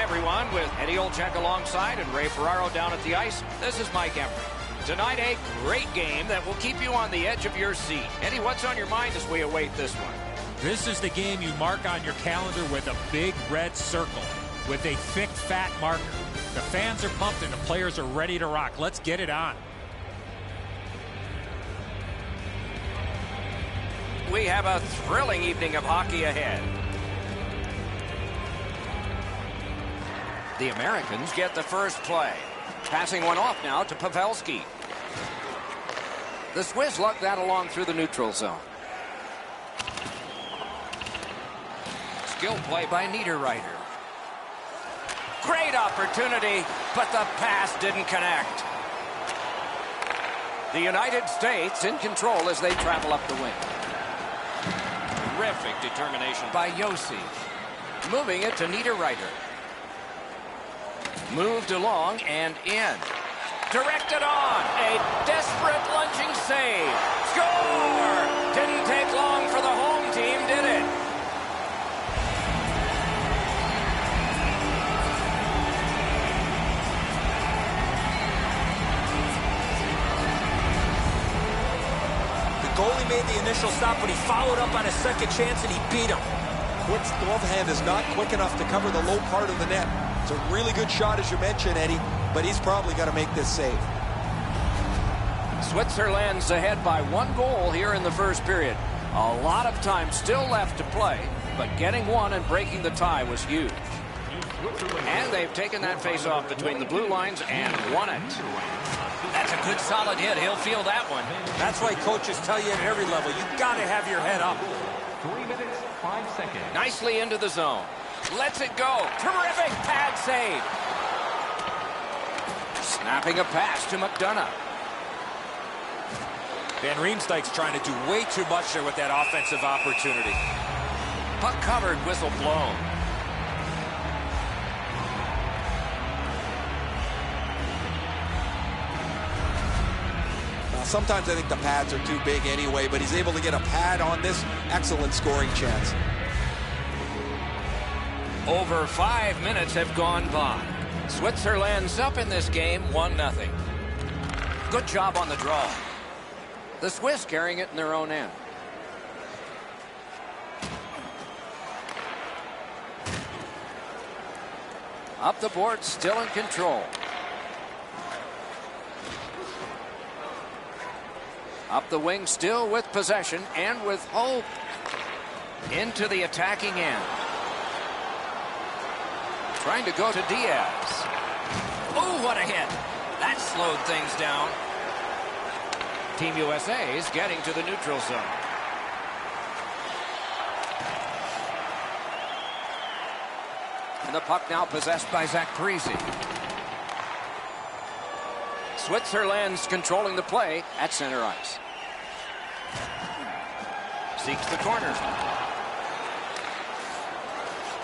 everyone, with Eddie Olczyk alongside and Ray Ferraro down at the ice. This is Mike Emery. Tonight, a great game that will keep you on the edge of your seat. Eddie, what's on your mind as we await this one? This is the game you mark on your calendar with a big red circle, with a thick, fat marker. The fans are pumped and the players are ready to rock. Let's get it on. We have a thrilling evening of hockey ahead. The Americans get the first play. Passing one off now to Pavelski. The Swiss luck that along through the neutral zone. Skill play by Niederreiter. Great opportunity, but the pass didn't connect. The United States in control as they travel up the wing. Terrific determination by Yossi. Moving it to Niederreiter. Moved along and in. Directed on. A desperate lunging save. Score! Didn't take long for the home team, did it? The goalie made the initial stop, but he followed up on a second chance and he beat him. Quick's glove hand is not quick enough to cover the low part of the net. It's a really good shot, as you mentioned, Eddie, but he's probably got to make this save. Switzerland's ahead by 1 goal here in the first period. A lot of time still left to play, but getting one and breaking the tie was huge. And they've taken that face-off between the blue lines and won it. That's a good solid hit. He'll feel that one. That's why coaches tell you at every level, you've got to have your head up. 3 minutes, 5 seconds. Nicely into the zone. Lets it go. Terrific pad save. Snapping a pass to McDonough. Van Riemsdyk's trying to do way too much there with that offensive opportunity. Puck covered, whistle blown. Sometimes I think the pads are too big anyway, but he's able to get a pad on this excellent scoring chance. Over 5 minutes have gone by. Switzerland's up in this game 1-0. Good job on the draw. The Swiss carrying it in their own end. Up the board, still in control. Up the wing, still with possession and with hope. Into the attacking end. Trying to go to Diaz. Oh, what a hit. That slowed things down. Team USA is getting to the neutral zone. And the puck now possessed by Zach Parise. Switzerland's controlling the play at center ice. Seeks the corner.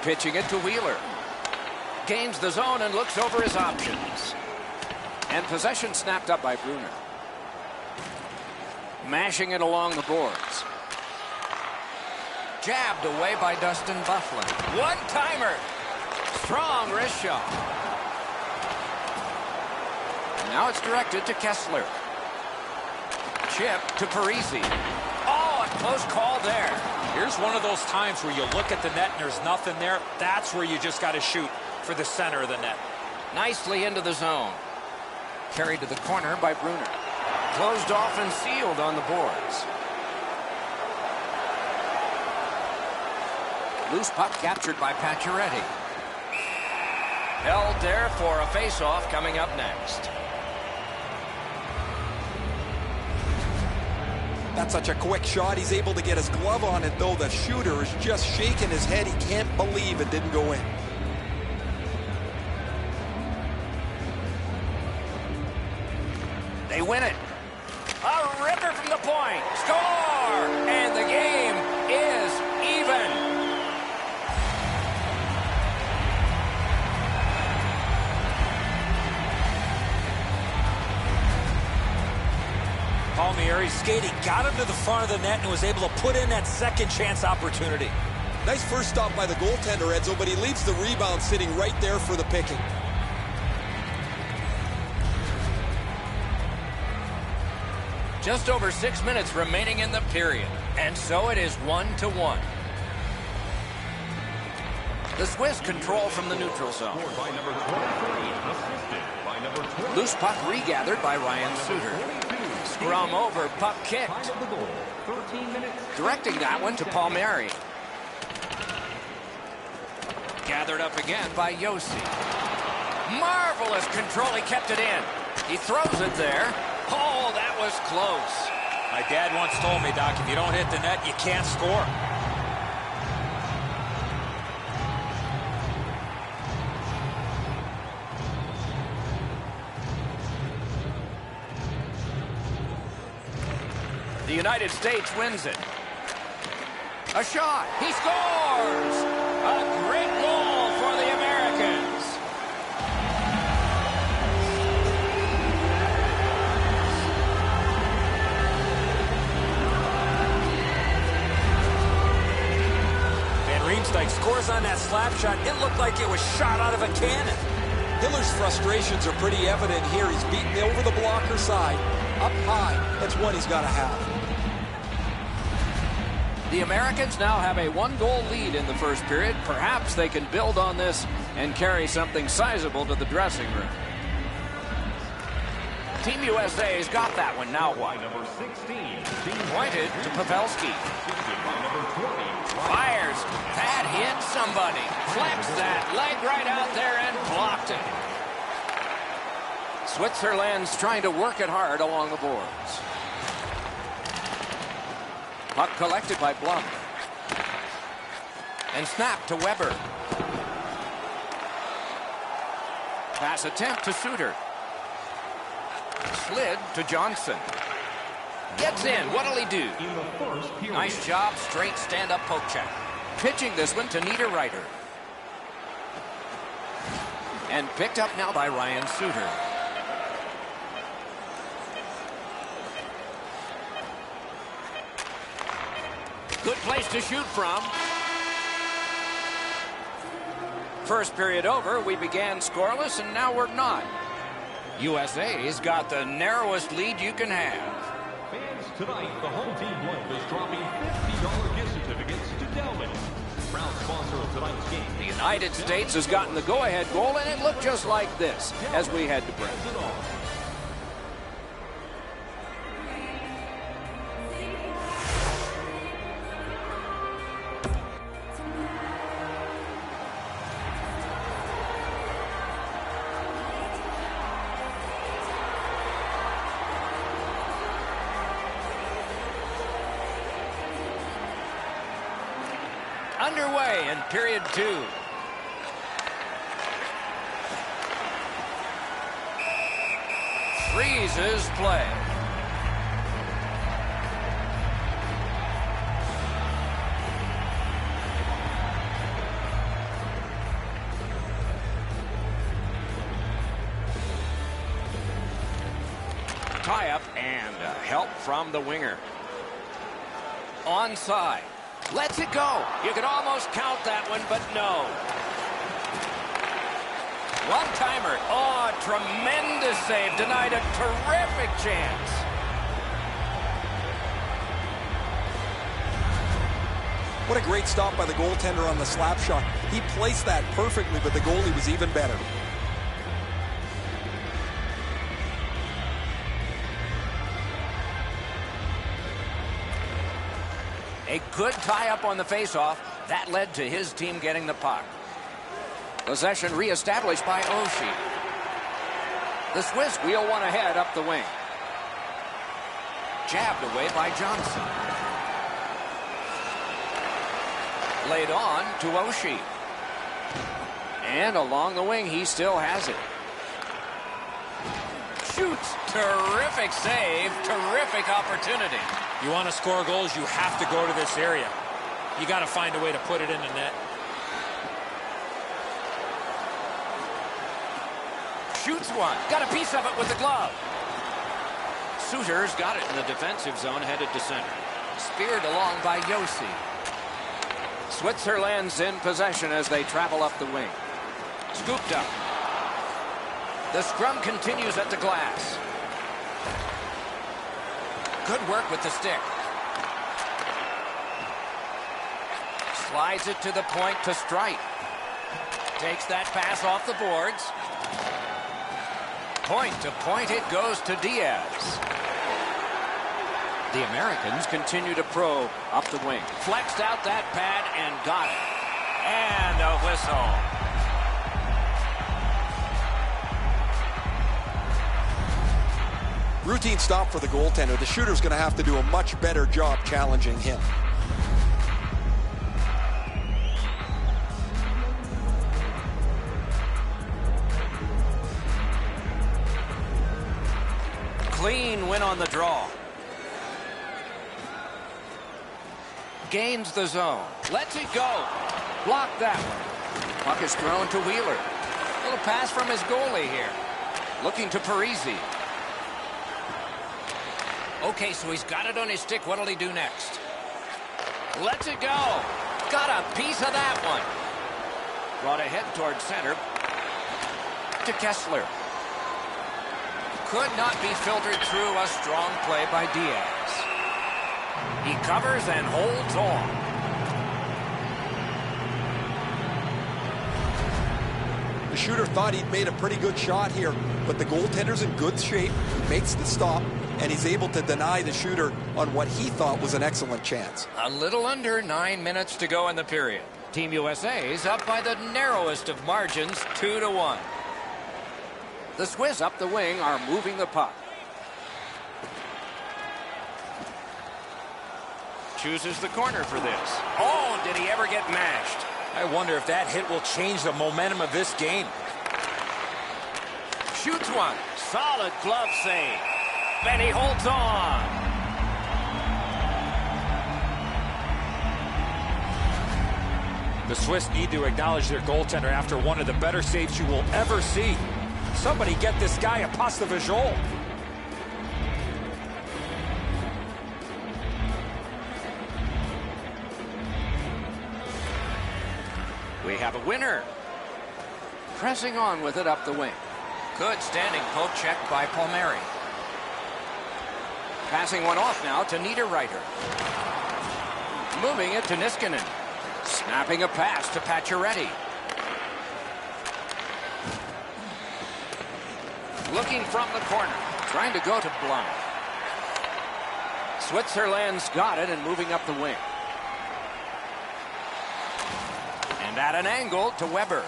Pitching it to Wheeler. Gains the zone and looks over his options. And possession snapped up by Brunner. Mashing it along the boards. Jabbed away by Dustin Byfuglien. One-timer. Strong wrist shot. Now it's directed to Kessler. Chip to Parise. Oh, a close call there. Here's one of those times where you look at the net and there's nothing there. That's where you just got to shoot for the center of the net. Nicely into the zone. Carried to the corner by Brunner. Closed off and sealed on the boards. Loose puck captured by Pacioretty. Held there for a face-off coming up next. That's such a quick shot. He's able to get his glove on it, though. The shooter is just shaking his head. He can't believe it didn't go in. They win it. A ripper from the point. Score! And the game is even. Palmieri skating, got him to the front of the net and was able to put in that second chance opportunity. Nice first stop by the goaltender, Edzo, but he leaves the rebound sitting right there for the picking. Just over 6 minutes remaining in the period. And so it is 1-1. The Swiss control from the neutral zone. By number 23, assisted by number 20. Loose puck regathered by Ryan Suter. Scrum over, puck kicked. Time of the goal, 13 minutes. Directing that one to Palmieri. Gathered up again by Yossi. Marvelous control, he kept it in. He throws it there. Oh, that was close. My dad once told me, Doc, if you don't hit the net, you can't score. The United States wins it. A shot. He scores! A great goal for the Americans. Van Riemsdyk scores on that slap shot. It looked like it was shot out of a cannon. Hiller's frustrations are pretty evident here. He's beaten over the blocker side, up high. That's one he's got to have. The Americans now have a 1-goal lead in the first period. Perhaps they can build on this and carry something sizable to the dressing room. Team USA's got that one. Now what? Number 16, Pointed to Pavelski. by number 20. Fires. That hit somebody. Flexed that leg right out there and blocked it. Switzerland's trying to work it hard along the boards. Puck collected by Blum. And snapped to Weber. Pass attempt to Suter. Slid to Johnson. Gets in. What'll he do? In the first period. Nice job. Straight stand-up poke check. Pitching this one to Niederreiter. And picked up now by Ryan Suter. Good place to shoot from. First period over. We began scoreless, and now we're not. USA's got the narrowest lead you can have. Fans, tonight, the home team blunt is dropping $50 gift certificates to Delman. Proud sponsor of tonight's game. The United States has gotten the go-ahead goal, and it looked just like this as we head to break. Underway in period 2. Freezes play. Tie up and help from the winger. Onside. Lets it go. You could almost count that one, but no. One-timer. Oh, tremendous save. Denied a terrific chance. What a great stop by the goaltender on the slap shot. He placed that perfectly, but the goalie was even better. A good tie-up on the face-off. That led to his team getting the puck. Possession reestablished by Oshie. The Swiss wheel one ahead up the wing. Jabbed away by Johnson. Laid on to Oshie. And along the wing, he still has it. Shoots. Terrific save. Terrific opportunity. You want to score goals, you have to go to this area. You got to find a way to put it in the net. Shoots one. Got a piece of it with the glove. Suter's got it in the defensive zone, headed to center. Speared along by Yossi. Switzerland's in possession as they travel up the wing. Scooped up. The scrum continues at the glass. Good work with the stick. Slides it to the point to strike. Takes that pass off the boards. Point to point it goes to Diaz. The Americans continue to probe up the wing. Flexed out that pad and got it. And a whistle. Routine stop for the goaltender. The shooter's going to have to do a much better job challenging him. Clean win on the draw. Gains the zone. Lets it go. Blocked that one. Puck is thrown to Wheeler. Little pass from his goalie here. Looking to Parisi. Okay, so he's got it on his stick. What'll he do next? Lets it go. Got a piece of that one. Brought ahead towards center. To Kessler. Could not be filtered through. A strong play by Diaz. He covers and holds on. The shooter thought he'd made a pretty good shot here, but the goaltender's in good shape. He makes the stop, and he's able to deny the shooter on what he thought was an excellent chance. A little under 9 minutes to go in the period. Team USA's up by the narrowest of margins, 2-1. The Swiss up the wing are moving the puck. Chooses the corner for this. Oh, did he ever get mashed? I wonder if that hit will change the momentum of this game. Shoots one. Solid glove save. And he holds on. The Swiss need to acknowledge their goaltender after one of the better saves you will ever see. Somebody get this guy a pass de visual. We have a winner. Pressing on with it up the wing. Good standing poke check by Palmieri. Passing one off now to Niederreiter. Moving it to Niskanen. Snapping a pass to Pacioretty. Looking from the corner. Trying to go to Blum. Switzerland's got it and moving up the wing. And at an angle to Weber.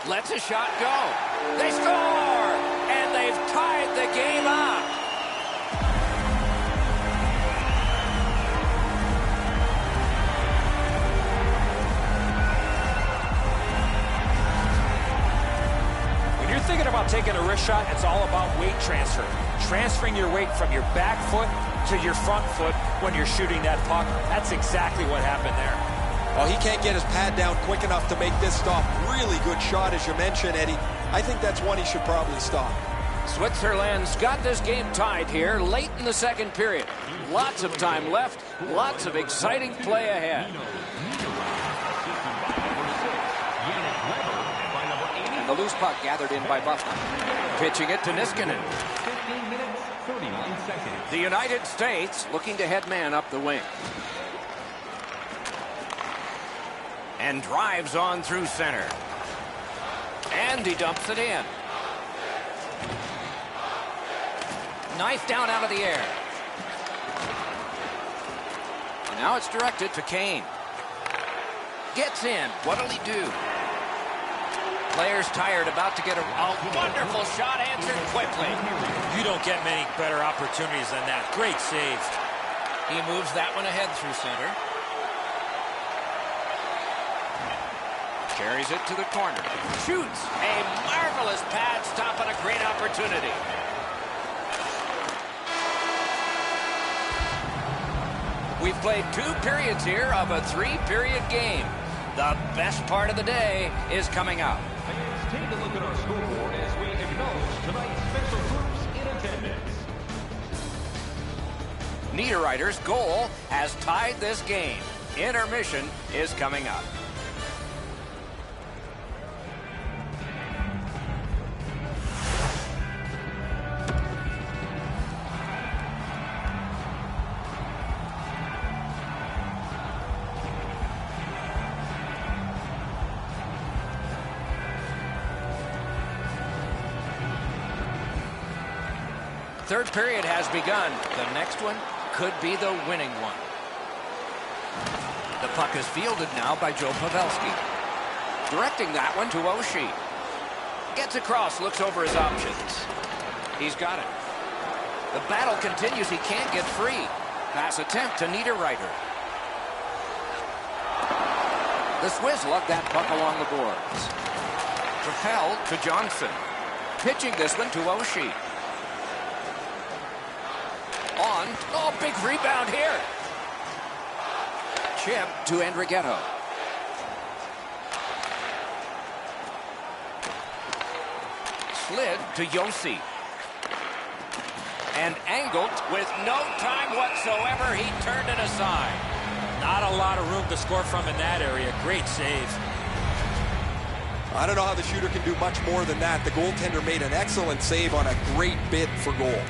Lets a shot go. They score! And they've tied the game up. When you're thinking about taking a wrist shot, it's all about weight transfer. Transferring your weight from your back foot to your front foot when you're shooting that puck. That's exactly what happened there. Well, he can't get his pad down quick enough to make this stop. Really good shot, as you mentioned, Eddie. I think that's one he should probably stop. Switzerland's got this game tied here late in the second period. Lots of time left. Lots of exciting play ahead. And the loose puck gathered in by Buffalo. Pitching it to Niskanen. 15 minutes, 39 seconds. The United States looking to head man up the wing. And drives on through center. And he dumps it in. Knife down out of the air. And now it's directed to Kane. Gets in. What'll he do? Players tired, about to get a wonderful shot answered quickly. You don't get many better opportunities than that. Great save. He moves that one ahead through center. Carries it to the corner. Shoots. A marvelous pad stop on a great opportunity. We've played 2 periods here of a 3-period game. The best part of the day is coming up. Fans, take a look at our scoreboard as we acknowledge tonight's special groups in attendance. Niederreiter's goal has tied this game. Intermission is coming up. Third period has begun. The next one could be the winning one. The puck is fielded now by Joe Pavelski. Directing that one to Oshie. Gets across, looks over his options. He's got it. The battle continues. He can't get free. Pass attempt to Niederreiter. The Swiss lug that puck along the boards. Propelled to Johnson. Pitching this one to Oshie. On. Oh, big rebound here. Chip to Andrighetto. Slid to Yossi. And angled with no time whatsoever. He turned it aside. Not a lot of room to score from in that area. Great save. I don't know how the shooter can do much more than that. The goaltender made an excellent save on a great bid for goal.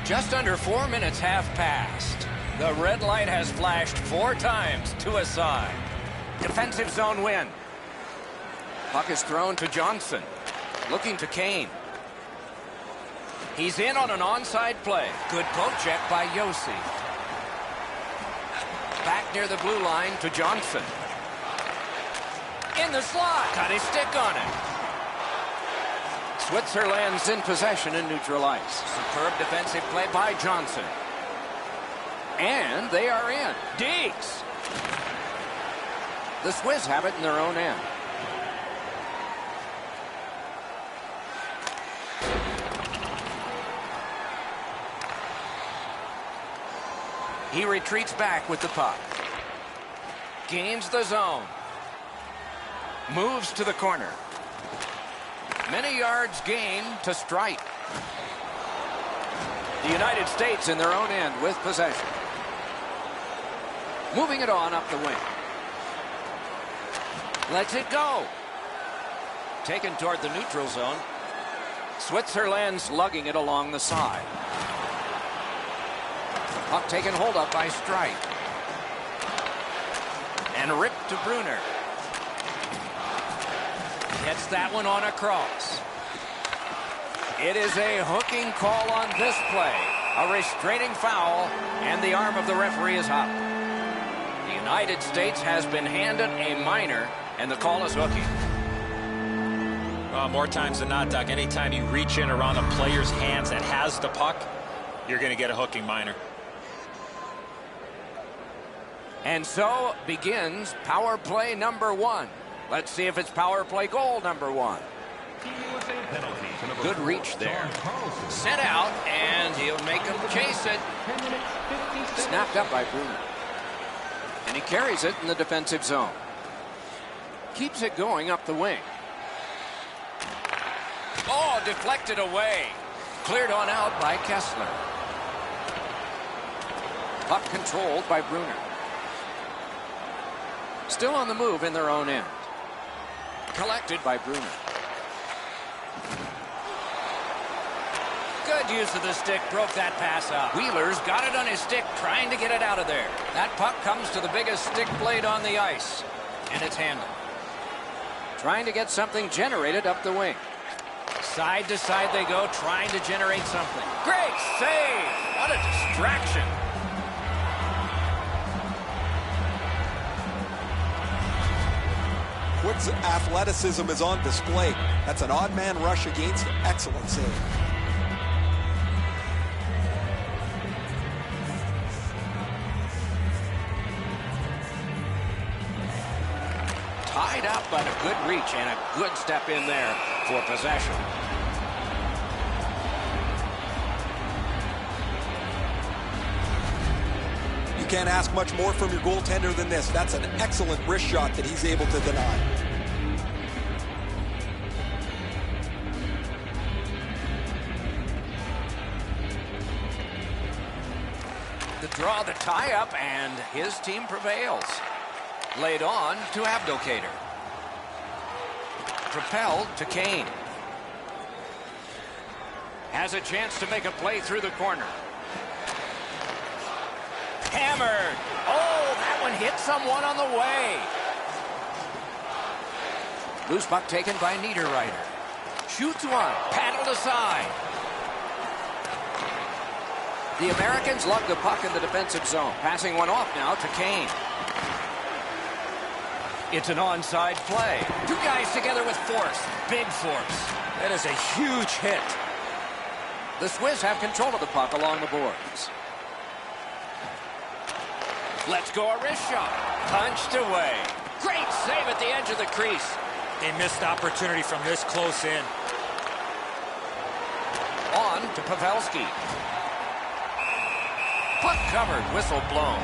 Just under 4 minutes have passed. The red light has flashed 4 times to a side. Defensive zone win. Puck is thrown to Johnson. Looking to Kane. He's in on an onside play. Good poke check by Yossi. Back near the blue line to Johnson. In the slot. Got his stick on it. Switzerland's in possession in neutral ice. Superb defensive play by Johnson. And they are in. Deeks. The Swiss have it in their own end. He retreats back with the puck. Gains the zone. Moves to the corner. Many yards gained to strike. The United States in their own end with possession. Moving it on up the wing. Lets it go. Taken toward the neutral zone. Switzerland's lugging it along the side. Puck taken hold of by Strike. And ripped to Brunner. Gets that one on a cross. It is a hooking call on this play. A restraining foul, and the arm of the referee is up. The United States has been handed a minor, and the call is hooking. More times than not, Doc, anytime you reach in around a player's hands that has the puck, you're going to get a hooking minor. And so begins power play number 1. Let's see if it's power play goal number 1. Good reach there. Sent out, and he'll make him chase it. Snapped up by Brunner. And he carries it in the defensive zone. Keeps it going up the wing. Oh, deflected away. Cleared on out by Kessler. Puck controlled by Brunner. Still on the move in their own end. Collected by Brunner. Good use of the stick, broke that pass up. Wheeler's got it on his stick, trying to get it out of there. That puck comes to the biggest stick blade on the ice, and it's handled. Trying to get something generated up the wing. Side to side they go, trying to generate something. Great save! What a distraction. Quick's athleticism is on display. That's an odd man rush against an excellent save. Tied up, but a good reach and a good step in there for possession. You can't ask much more from your goaltender than this. That's an excellent wrist shot that he's able to deny. The draw the tie up, and his team prevails. Laid on to Abdelkader. Propelled to Kane. Has a chance to make a play through the corner. Hammered. Oh, that one hit someone on the way. Loose puck taken by Niederreiter. Shoots one. Paddled aside. The Americans lug the puck in the defensive zone. Passing one off now to Kane. It's an onside play. Two guys together with force. Big force. That is a huge hit. The Swiss have control of the puck along the boards. Let's go a wrist shot. Punched away. Great save at the edge of the crease. A missed opportunity from this close in. On to Pavelski. Puck covered, whistle blown.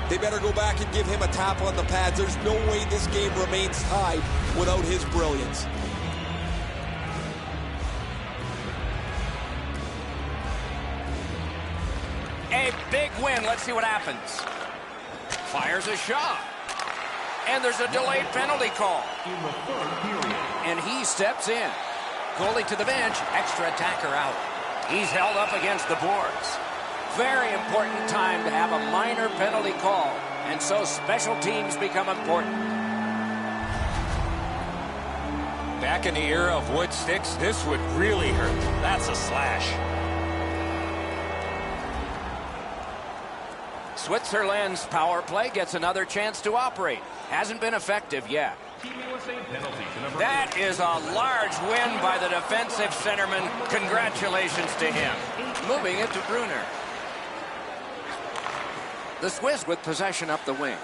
They better go back and give him a tap on the pads. There's no way this game remains tied without his brilliance. A big win. Let's see what happens. Fires a shot. And there's a delayed penalty call. And he steps in. Goalie to the bench. Extra attacker out. He's held up against the boards. Very important time to have a minor penalty call. And so special teams become important. Back in the era of wood sticks, this would really hurt. That's a slash. Switzerland's power play gets another chance to operate. Hasn't been effective yet. That is a large win by the defensive centerman. Congratulations to him. Moving it to Brunner. The Swiss with possession up the wing.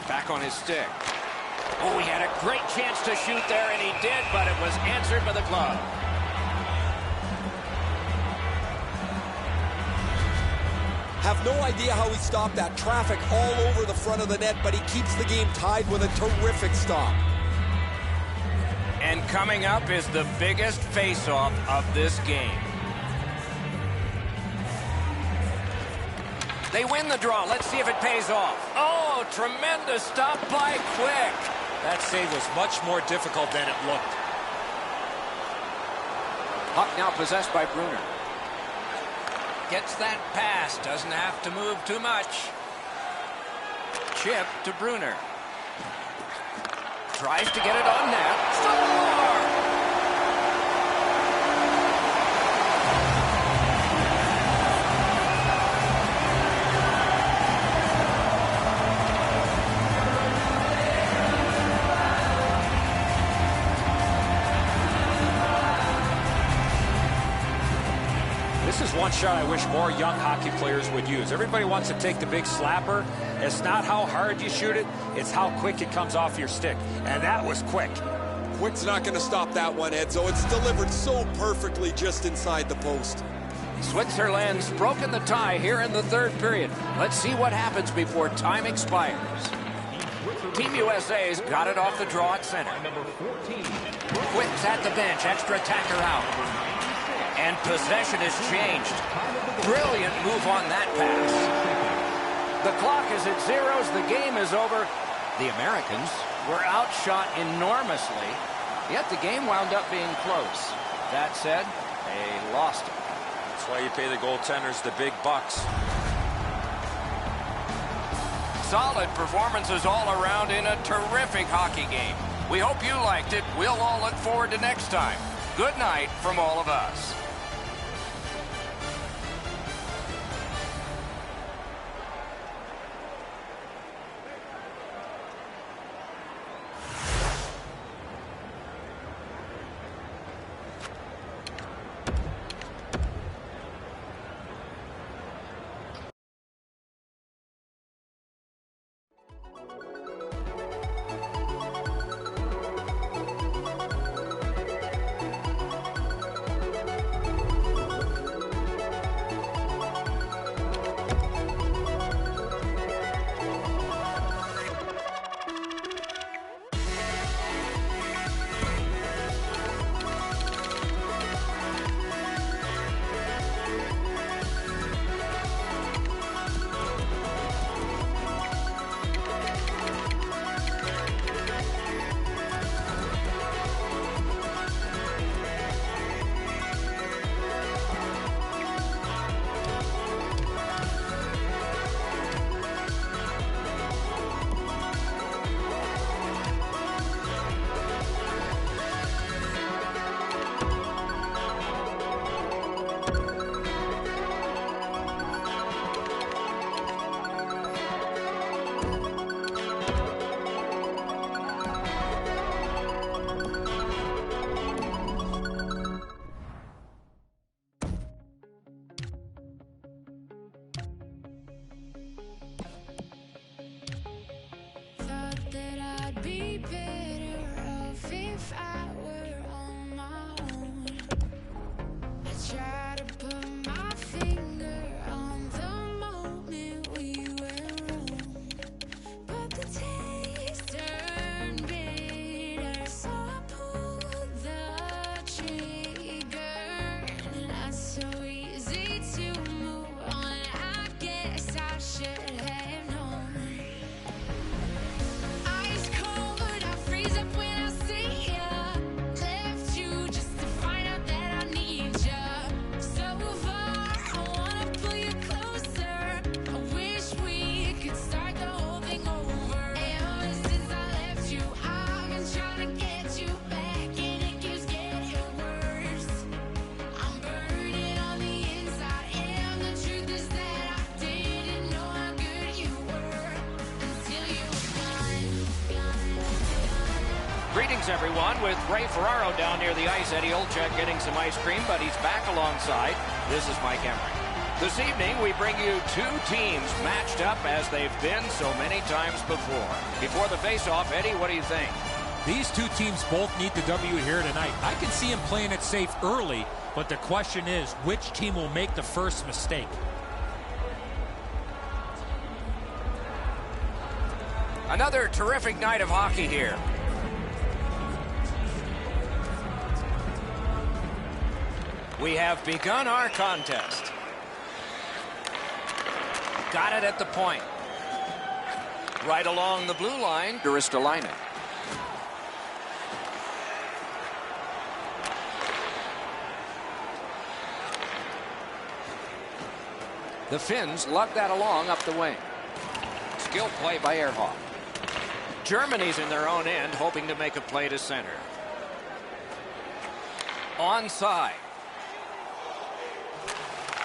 Back on his stick. Oh, he had a great chance to shoot there, and he did, but it was answered by the glove. Have no idea how he stopped that traffic all over the front of the net, but he keeps the game tied with a terrific stop. And coming up is the biggest face-off of this game. They win the draw. Let's see if it pays off. Oh, tremendous stop by Quick. That save was much more difficult than it looked. Puck now possessed by Brunner. Gets that pass. Doesn't have to move too much. Chip to Brunner. Tries to get it on net. Score! This is one shot I wish more young hockey players would use. Everybody wants to take the big slapper. It's not how hard you shoot it, it's how quick it comes off your stick. And that was quick. Quick's not going to stop that one, Edzo. It's delivered so perfectly just inside the post. Switzerland's broken the tie here in the third period. Let's see what happens before time expires. Team USA's got it off the draw at center. Quick's at the bench, extra attacker out. And possession has changed. Brilliant move on that pass. The clock is at zeros. The game is over. The Americans were outshot enormously, yet the game wound up being close. That said, they lost it. That's why you pay the goaltenders the big bucks. Solid performances all around in a terrific hockey game. We hope you liked it. We'll all look forward to next time. Good night from all of us. be better off if I were on my own. I try to put my finger on the moment we were wrong, but the taste turned bitter, so I pulled the trigger. And it's so easy to move on. I guess I should have known. Ice cold, I freeze up when I see ya. Left you just to find out that I need ya. So far, I wanna pull you closer. I wish we could start the whole thing over. Ever since I left you, I've been trying to get you back, and it keeps getting worse. I'm burning on the inside, and the truth is that I didn't know how good you were until you were gone. Greetings, everyone, with Ray Ferraro down near the ice. Eddie Olczyk getting some ice cream, but he's back alongside. This is Mike Emery. This evening, we bring you two teams matched up as they've been so many times before. Before the face-off, Eddie, what do you think? These two teams both need the W here tonight. I can see them playing it safe early, but the question is, which team will make the first mistake? Another terrific night of hockey here. We have begun our contest. Got it at the point. Right along the blue line, Ristolainen. The Finns lug that along up the wing. Skill play by Ehrhoff. Germany's in their own end, hoping to make a play to center. Onside.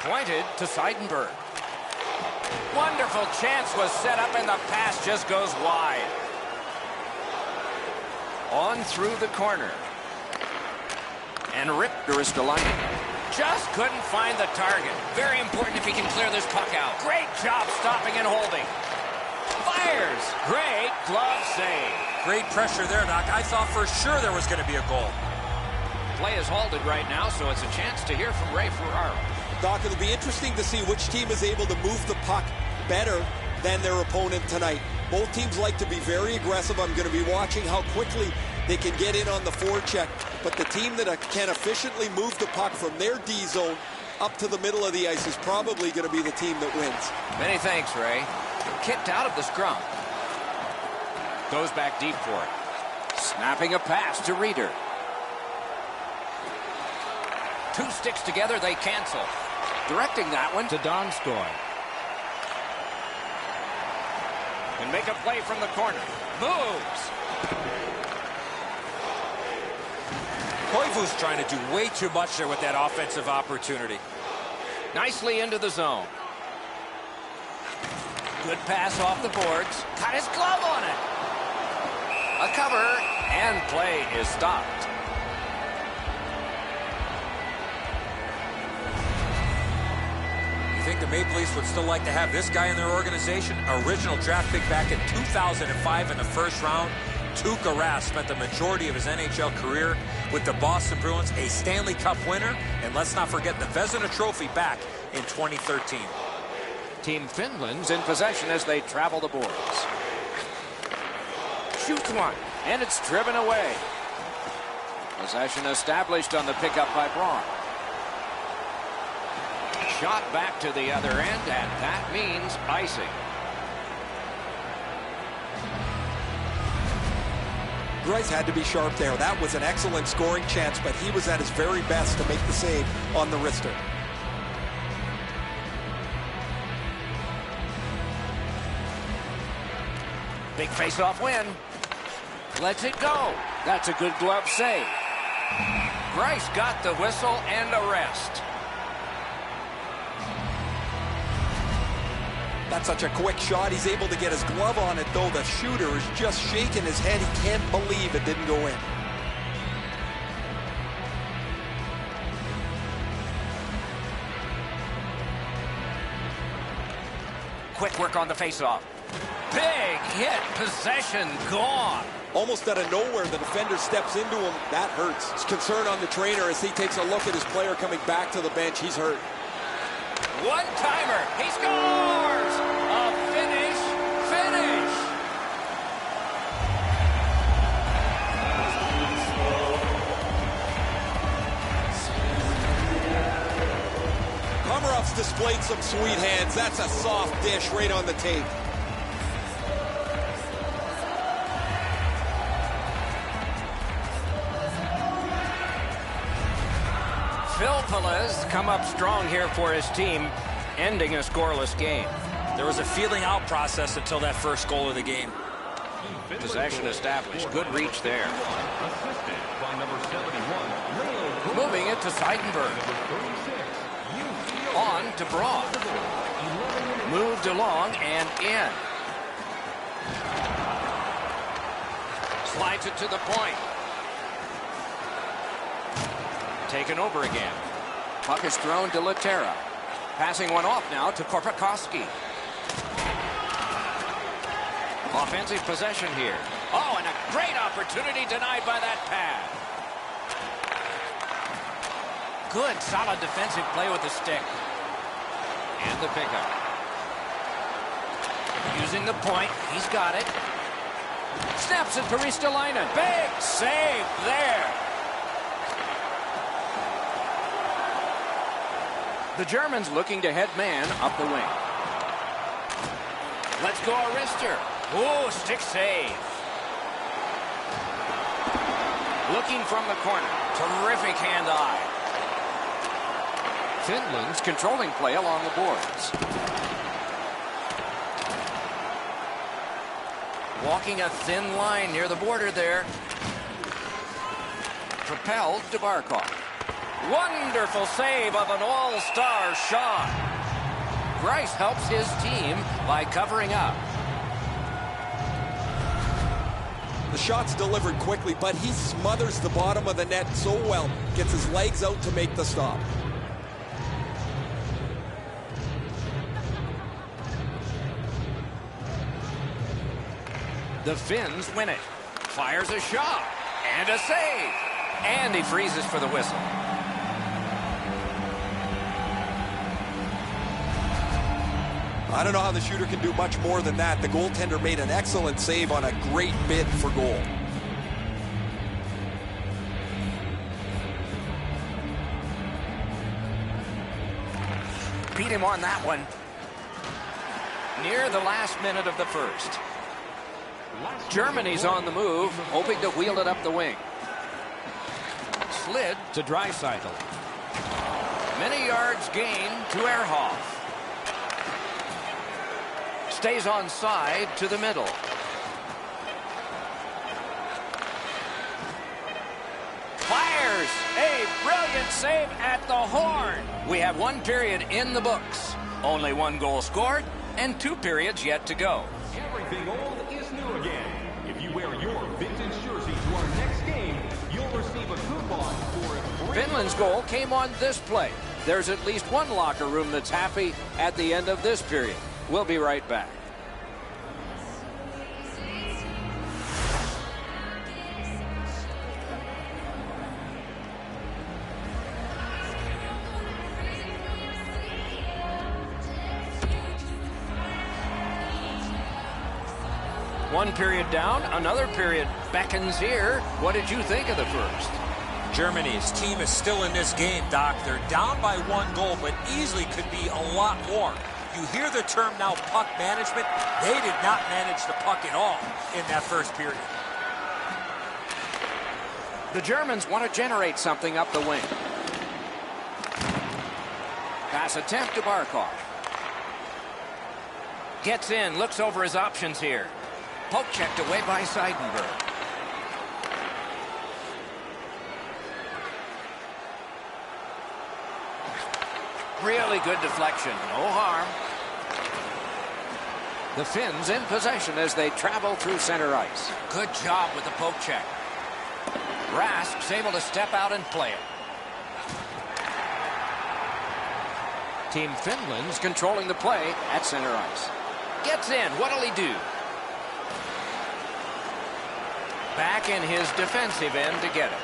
Pointed to Seidenberg. Wonderful chance was set up, and the pass just goes wide. On through the corner. And ripped to Ristolainen. Just couldn't find the target. Very important if he can clear this puck out. Great job stopping and holding. Fires. Great glove save. Great pressure there, Doc. I thought for sure there was going to be a goal. Play is halted right now, so it's a chance to hear from Ray Ferraro. Doc, it'll be interesting to see which team is able to move the puck better than their opponent tonight. Both teams like to be very aggressive. I'm going to be watching how quickly they can get in on the forecheck. But the team that can efficiently move the puck from their D zone up to the middle of the ice is probably going to be the team that wins. Many thanks, Ray. Kicked out of the scrum. Goes back deep for it. Snapping a pass to Reeder. Two sticks together, they cancel. Directing that one to Donskoy. Can make a play from the corner. Moves. Koivu's trying to do way too much there with that offensive opportunity. Nicely into the zone. Good pass off the boards. Got his glove on it. A cover, and play is stopped. You think the Maple Leafs would still like to have this guy in their organization? Original draft pick back in 2005 in the first round. Tuukka Rask spent the majority of his NHL career with the Boston Bruins, a Stanley Cup winner, and let's not forget the Vezina Trophy back in 2013. Team Finland's in possession as they travel the boards. Shoots one, and it's driven away. Possession established on the pickup by Braun. Shot back to the other end, and that means icing. Greiss had to be sharp there. That was an excellent scoring chance, but he was at his very best to make the save on the wrister. Big face-off win. Lets it go. That's a good glove save. Greiss got the whistle and a rest. That's such a quick shot. He's able to get his glove on it, though. The shooter is just shaking his head. He can't believe it didn't go in. Quick work on the face-off. Big hit. Possession gone. Almost out of nowhere, the defender steps into him. That hurts. It's concern on the trainer as he takes a look at his player coming back to the bench. He's hurt. One-timer. He scores! A finish. Komarov's displayed some sweet hands. That's a soft dish right on the tape. Phil Pelez come up strong here for his team, ending a scoreless game. There was a feeling out process until that first goal of the game. Possession established. Good reach there. Assisted by number 71, Moving it to Seidenberg. On to Braun. Moved along and in. Slides it to the point. Taken over again. Puck is thrown to Laterra. Passing one off now to Korpikoski. Offensive possession here. Oh, and a great opportunity denied by that pass. Good, solid defensive play with the stick. And the pickup. Using the point. He's got it. Snaps it to Ristolainen. Big save there. The Germans looking to head man up the wing. Let's go, Arister. Oh, stick save. Looking from the corner. Terrific hand-eye. Finland's controlling play along the boards. Walking a thin line near the border there. Propelled to Barkov. Wonderful save of an all-star shot. Grice helps his team by covering up. The shot's delivered quickly, but he smothers the bottom of the net so well. Gets his legs out to make the stop. The Finns win it. Fires a shot. And a save. And he freezes for the whistle. I don't know how the shooter can do much more than that. The goaltender made an excellent save on a great bid for goal. Beat him on that one. Near the last minute of the first. Germany's on the move, hoping to wheel it up the wing. Slid to Draisaitl. Many yards gained to Ehrhoff. Stays on side to the middle. Fires a brilliant save at the horn. We have one period in the books. Only one goal scored and 2 periods yet to go. Everything old is new again. If you wear your vintage jersey to our next game, you'll receive a coupon for a free... Finland's goal came on this play. There's at least one locker room that's happy at the end of this period. We'll be right back. One period down, another period beckons here. What did you think of the first? Germany's team is still in this game, Doc. They're down by 1 goal, but easily could be a lot more. You hear the term now, puck management. They did not manage the puck at all in that first period. The Germans want to generate something up the wing. Pass attempt to Barkov. Gets in, looks over his options here. Poke checked away by Seidenberg. Really good deflection, no harm. The Finns in possession as they travel through center ice. Good job with the poke check. Rask's able to step out and play it. Team Finland's controlling the play at center ice. Gets in. What'll he do? Back in his defensive end to get it.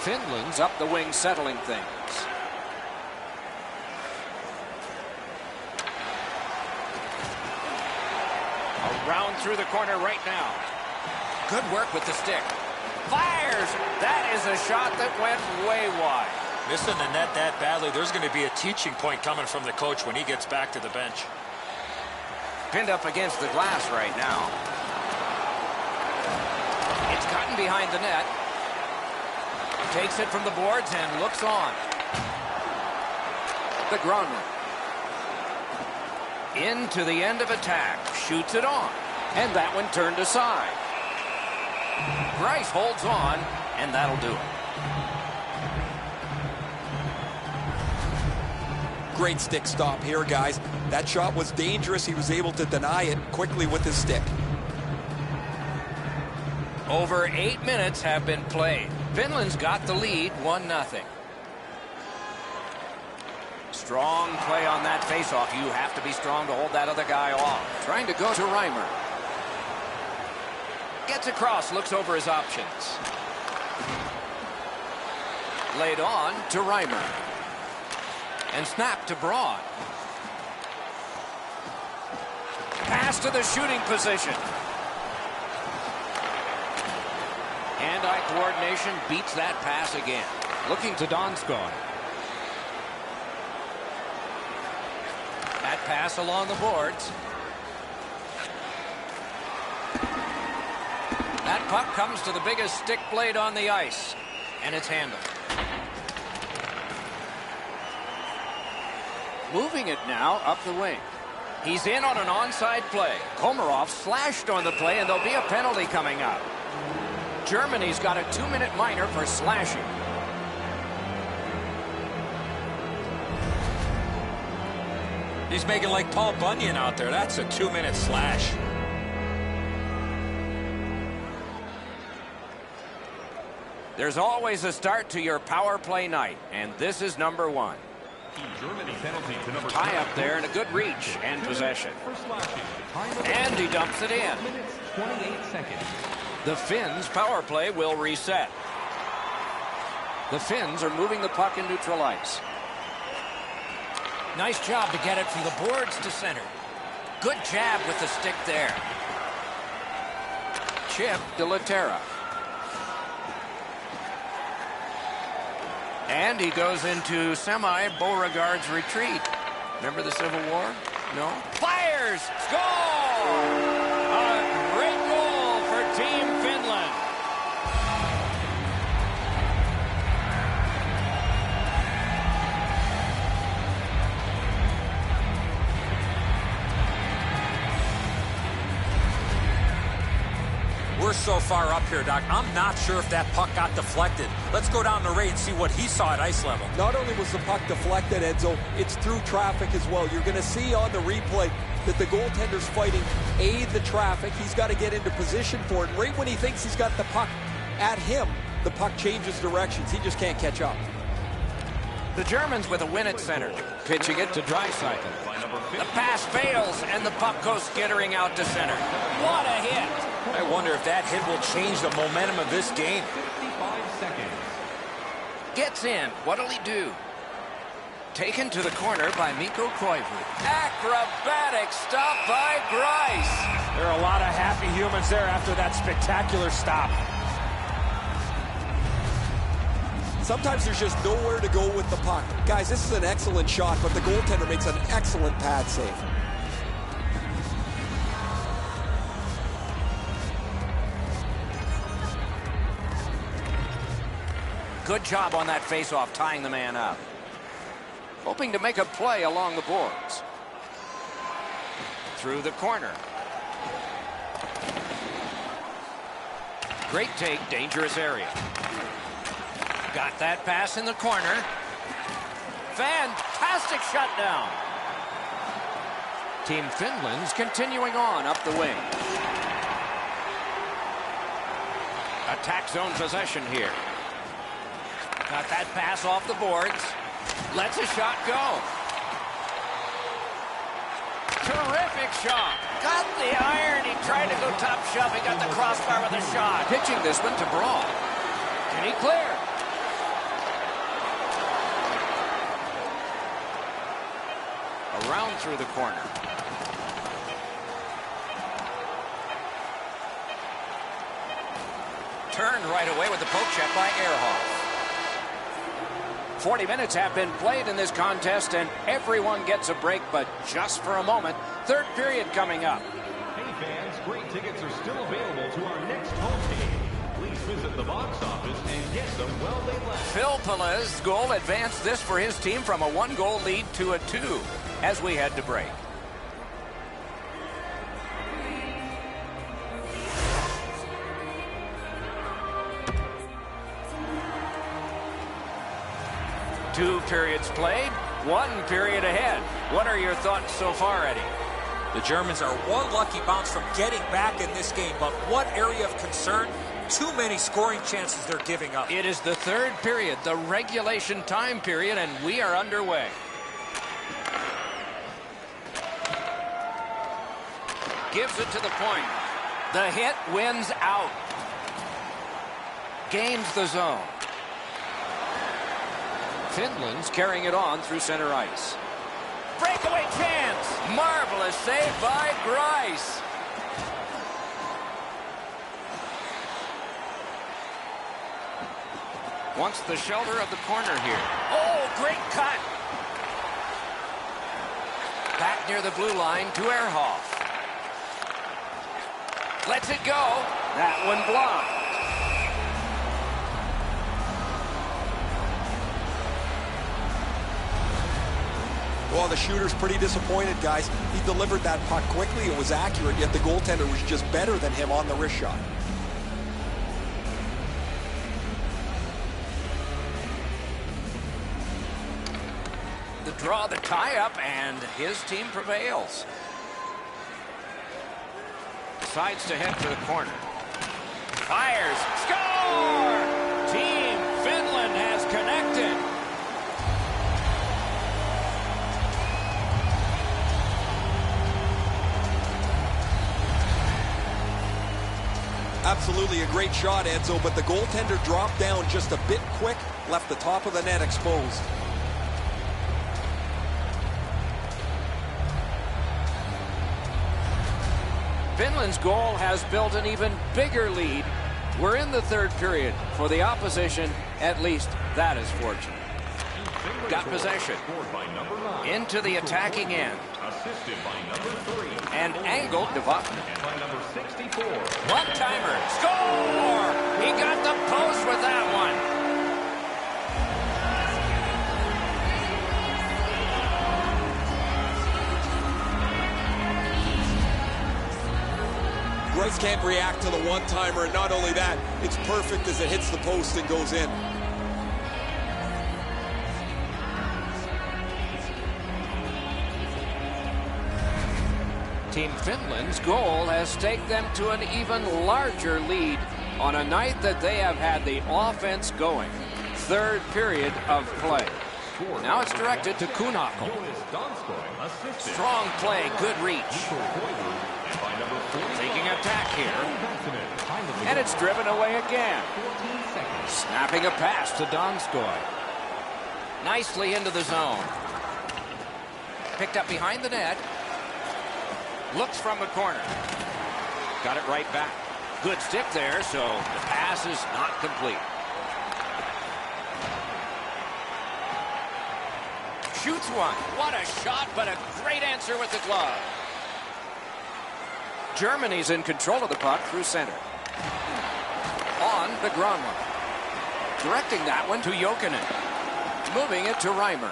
Finland's up the wing settling things. Around through the corner right now. Good work with the stick. Fires! That is a shot that went way wide. Missing the net that badly. There's going to be a teaching point coming from the coach when he gets back to the bench. Pinned up against the glass right now. It's gotten behind the net. Takes it from the boards and looks on. The Gronman. Into the end of attack. Shoots it on. And that one turned aside. Grice holds on, and that'll do it. Great stick stop here, guys. That shot was dangerous. He was able to deny it quickly with his stick. Over 8 minutes have been played. Finland's got the lead, 1-0. Strong play on that faceoff. You have to be strong to hold that other guy off. Trying to go to Reimer. Gets across, looks over his options. Laid on to Reimer. And snapped to Braun. Pass to the shooting position. Hand-eye coordination beats that pass again. Looking to Donskoi. That pass along the boards. That puck comes to the biggest stick blade on the ice. And it's handled. Moving it now up the wing. He's in on an onside play. Komarov slashed on the play, and there'll be a penalty coming up. Germany's got a 2-minute minor for slashing. He's making like Paul Bunyan out there. That's a 2-minute slash. There's always a start to your power play night, and this is number 1. Germany penalty to number Tie up there and a good reach and possession. And he dumps it in. 28 seconds. The Finns' power play will reset. The Finns are moving the puck in neutral ice. Nice job to get it from the boards to center. Good jab with the stick there. Chip de la Terra. And he goes into semi-Beauregard's retreat. Remember the Civil War? No? Fires! Score! A great goal for Team Finland. We're so far up here, Doc. I'm not sure if that puck got deflected. Let's go down to Ray and see what he saw at ice level. Not only was the puck deflected, Enzo, it's through traffic as well. You're going to see on the replay that the goaltender's fighting the traffic. He's got to get into position for it. Right when he thinks he's got the puck at him, the puck changes directions. He just can't catch up. The Germans with a win at center. Pitching it to Draisaitl. The pass fails, and the puck goes skittering out to center. What a hit! I wonder if that hit will change the momentum of this game. 55 seconds. Gets in. What'll he do? Taken to the corner by Mikko Koivu. Acrobatic stop by Grice. There are a lot of happy humans there after that spectacular stop. Sometimes there's just nowhere to go with the puck. Guys, this is an excellent shot, but the goaltender makes an excellent pad save. Good job on that faceoff, tying the man up. Hoping to make a play along the boards. Through the corner. Great take, dangerous area. Got that pass in the corner. Fantastic shutdown. Team Finland's continuing on up the wing. Attack zone possession here. Got that pass off the boards. Lets a shot go. Terrific shot. Got the iron. He tried to go top shelf. He got the crossbar with a shot. Pitching this one to Braun. Can he clear? Around through the corner. Turned right away with the poke check by Ehrhoff. 40 minutes have been played in this contest, and everyone gets a break, but just for a moment. Third period coming up. Hey fans, great tickets are still available to our next home game. Please visit the box office and get them while they last. Phil Pelez's goal advanced this for his team from a 1-goal lead to a 2 as we head to break. Two periods played, 1 period ahead. What are your thoughts so far, Eddie? The Germans are one lucky bounce from getting back in this game, but what area of concern? Too many scoring chances they're giving up. It is the third period, the regulation time period, and we are underway. Gives it to the point. The hit wins out. Gains the zone. Finland's carrying it on through center ice. Breakaway chance. Marvelous save by Grice. Wants the shelter of the corner here. Oh, great cut. Back near the blue line to Ehrhoff. Lets it go. That one blocked. Well, the shooter's pretty disappointed, guys. He delivered that puck quickly. It was accurate, yet the goaltender was just better than him on the wrist shot. The draw, the tie-up, and his team prevails. Decides to head for the corner. Fires. Score! Team Finland has connected. Absolutely a great shot, Edzo, but the goaltender dropped down just a bit quick, left the top of the net exposed. Finland's goal has built an even bigger lead. We're in the third period. For the opposition, at least that is fortunate. Got possession. Into the attacking end. Assisted by number 3. And angled to Vatanen. And by number 64. One-timer. Score! He got the post with that one. Grice can't react to the one-timer, and not only that, it's perfect as it hits the post and goes in. Team Finland's goal has taken them to an even larger lead on a night that they have had the offense going. Third period of play. Now it's directed to Kuhnhackl. Strong play, good reach. Taking attack here. And it's driven away again. Snapping a pass to Donskoy. Nicely into the zone. Picked up behind the net. Looks from the corner. Got it right back. Good stick there, so the pass is not complete. Shoots one. What a shot, but a great answer with the glove. Germany's in control of the puck through center. On to Granlund. Directing that one to Jokinen. Moving it to Reimer.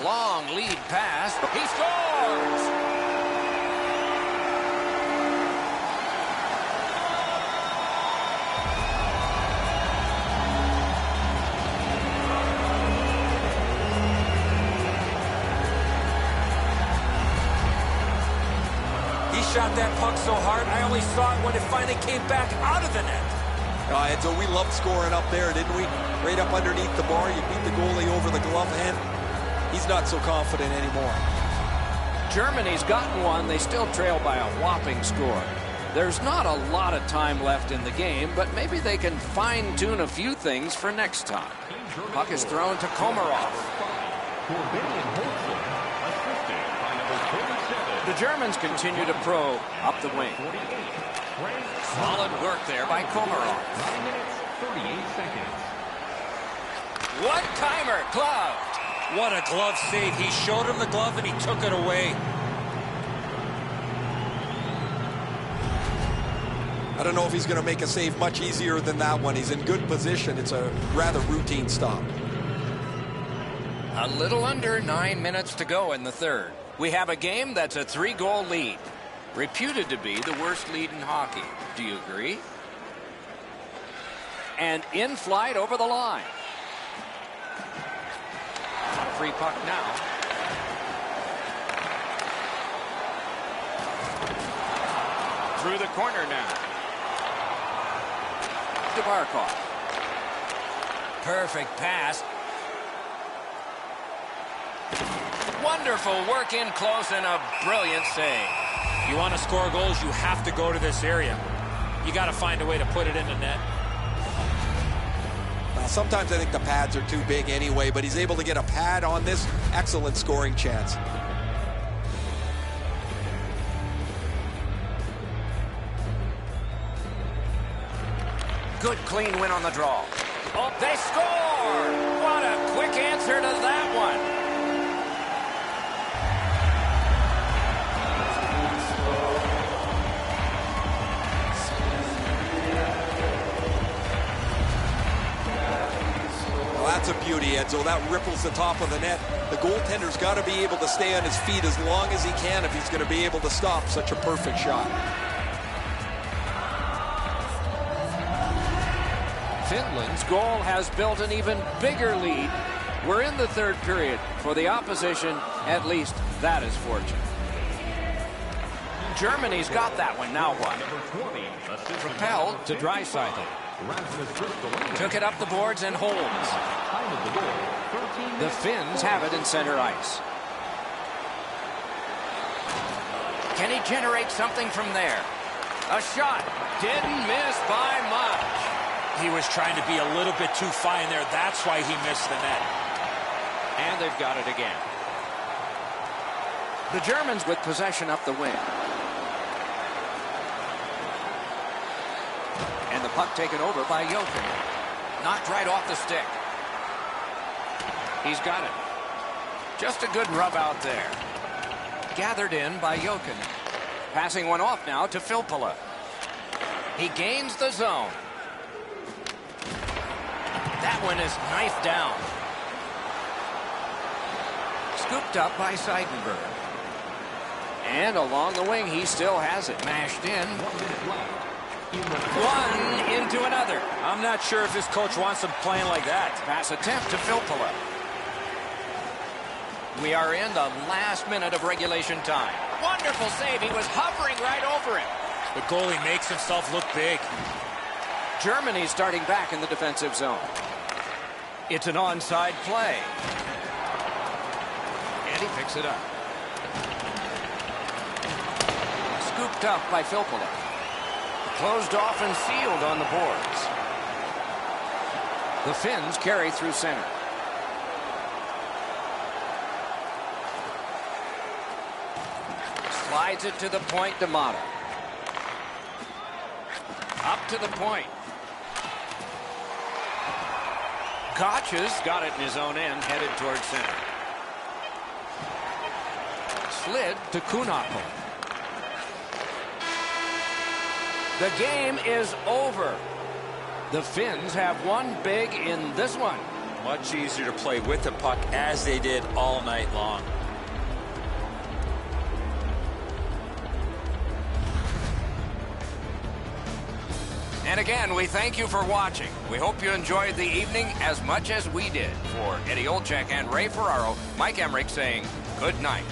Long lead pass. He scores! He shot that puck so hard, I only saw it when it finally came back out of the net. Edzo, we loved scoring up there, didn't we? Right up underneath the bar, you beat the goalie over the glove hand. he's not so confident anymore. Germany's gotten one. They still trail by a whopping score. There's not a lot of time left in the game, but maybe they can fine-tune a few things for next time. Puck is thrown to Komarov. The Germans continue to probe up the wing. Solid work there by Komarov. 9 minutes, 38 seconds. One-timer, gloved. What a glove save. He showed him the glove and he took it away. I don't know if he's going to make a save much easier than that one. He's in good position. It's a rather routine stop. A little under 9 minutes to go in the third. We have a game that's a 3-goal lead. Reputed to be the worst lead in hockey. Do you agree? And in flight over the line. Free puck now. Through the corner now. Barkov. Perfect pass. Wonderful work in close and a brilliant save. You want to score goals, you have to go to this area. You got to find a way to put it in the net. Sometimes I think the pads are too big anyway, but he's able to get a pad on this. Excellent scoring chance. Good clean win on the draw. Oh, they score! What a quick answer to that one. Well, that's a beauty, Edzo. That ripples the top of the net. The goaltender's got to be able to stay on his feet as long as he can if he's going to be able to stop such a perfect shot. Finland's goal has built an even bigger lead. We're in the third period. For the opposition, at least that is fortunate. Germany's got that one. Now what? Propelled to Draisaitl. Took it up the boards and holds. The Finns have it in center ice. Can he generate something from there? A shot. Didn't miss by much. He was trying to be a little bit too fine there. That's why he missed the net. And they've got it again. The Germans with possession up the wing. And the puck taken over by Jokin. Knocked right off the stick. He's got it. Just a good rub out there. Gathered in by Jokin. Passing one off now to Filppula. He gains the zone. That one is knifed down. Scooped up by Seidenberg. And along the wing, he still has it. Mashed in. One into another. I'm not sure if his coach wants him playing like that. Pass attempt to Filppula. We are in the last minute of regulation time. Wonderful save. He was hovering right over him. The goalie makes himself look big. Germany starting back in the defensive zone. It's an onside play. And he picks it up. Scooped up by Filppula. Closed off and sealed on the boards. The Finns carry through center. Slides it to the point, D'Amato. Up to the point. Gotch's got it in his own end, headed towards center. Slid to Kunako. The game is over. The Finns have won big in this one. Much easier to play with the puck as they did all night long. And again, we thank you for watching. We hope you enjoyed the evening as much as we did. For Eddie Olczyk and Ray Ferraro, Mike Emmerich saying good night.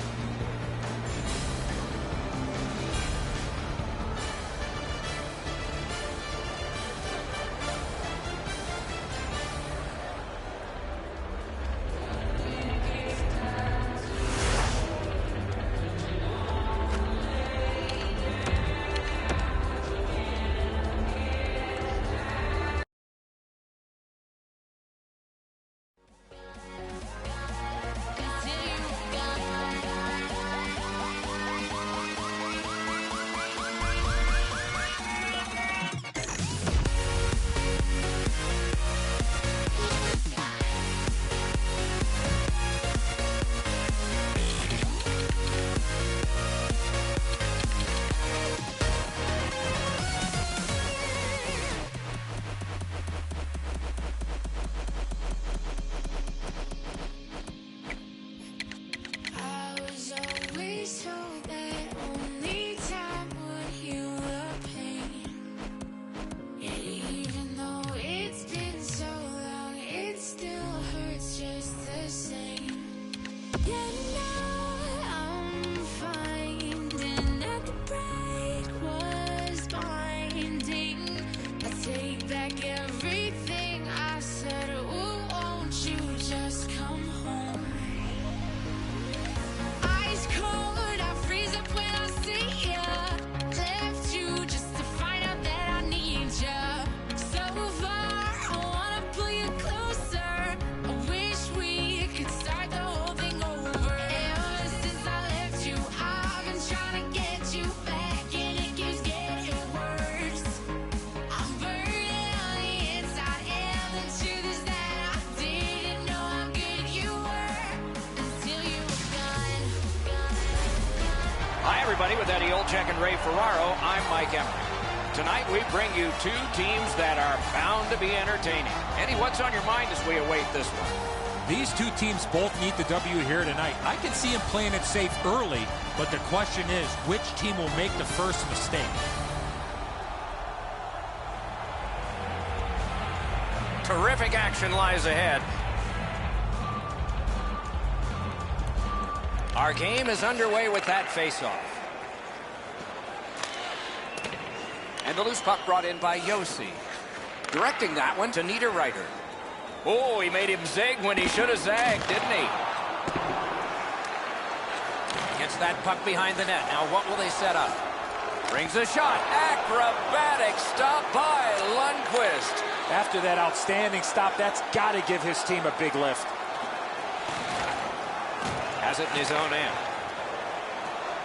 everybody, with Eddie Olczyk and Ray Ferraro, I'm Mike Emery. Tonight we bring you two teams that are bound to be entertaining. Eddie, what's on your mind as we await this one? These two teams both need the W here tonight. I can see them playing it safe early, but the question is, which team will make the first mistake? Terrific action lies ahead. Our game is underway with that faceoff. And the loose puck brought in by Josi. Directing that one to Niederreiter. Oh, he made him zig when he should have zagged, didn't he? Gets that puck behind the net. Now what will they set up? Brings a shot. Acrobatic stop by Lundqvist. After that outstanding stop, that's got to give his team a big lift. Has it in his own end.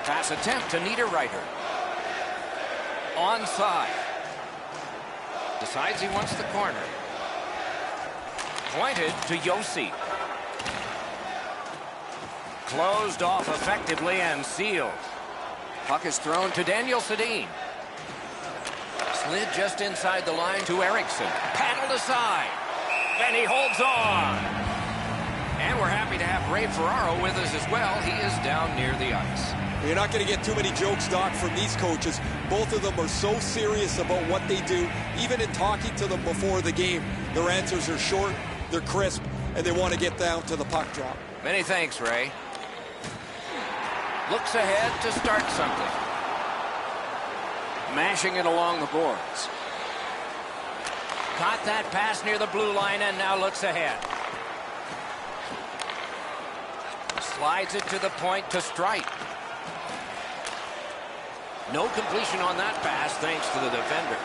Pass attempt to Niederreiter. Onside. Decides he wants the corner. Pointed to Josi. Closed off effectively and sealed. Puck is thrown to Daniel Sedin. Slid just inside the line to Eriksson. Paddled aside. And he holds on. And we're happy to have Ray Ferraro with us as well. He is down near the ice. You're not going to get too many jokes, Doc, from these coaches. Both of them are so serious about what they do. Even in talking to them before the game, their answers are short, they're crisp, and they want to get down to the puck drop. Many thanks, Ray. Looks ahead to start something. Mashing it along the boards. Caught that pass near the blue line and now looks ahead. Slides it to the point to strike. No completion on that pass thanks to the defender.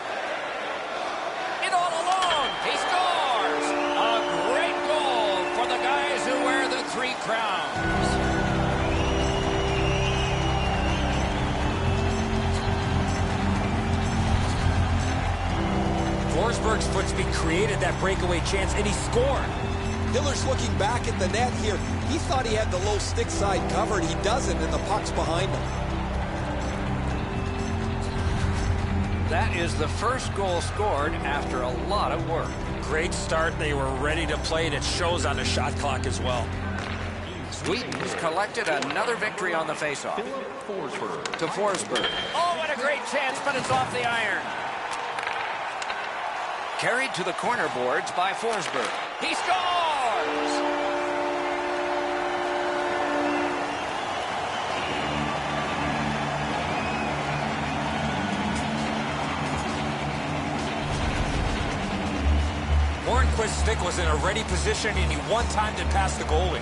It all alone. He scores. A great goal for the guys who wear the 3 crowns. Forsberg's foot speed created that breakaway chance, and he scored. Hiller's looking back at the net here. He thought he had the low stick side covered. He doesn't, and the puck's behind him. That is the first goal scored after a lot of work. Great start. They were ready to play, and it shows on the shot clock as well. Sweden's collected another victory on the faceoff. To Forsberg. Oh, what a great chance, but it's off the iron. Carried to the corner boards by Forsberg. He scores! Hornquist's stick was in a ready position, and he one-timed it past the goalie.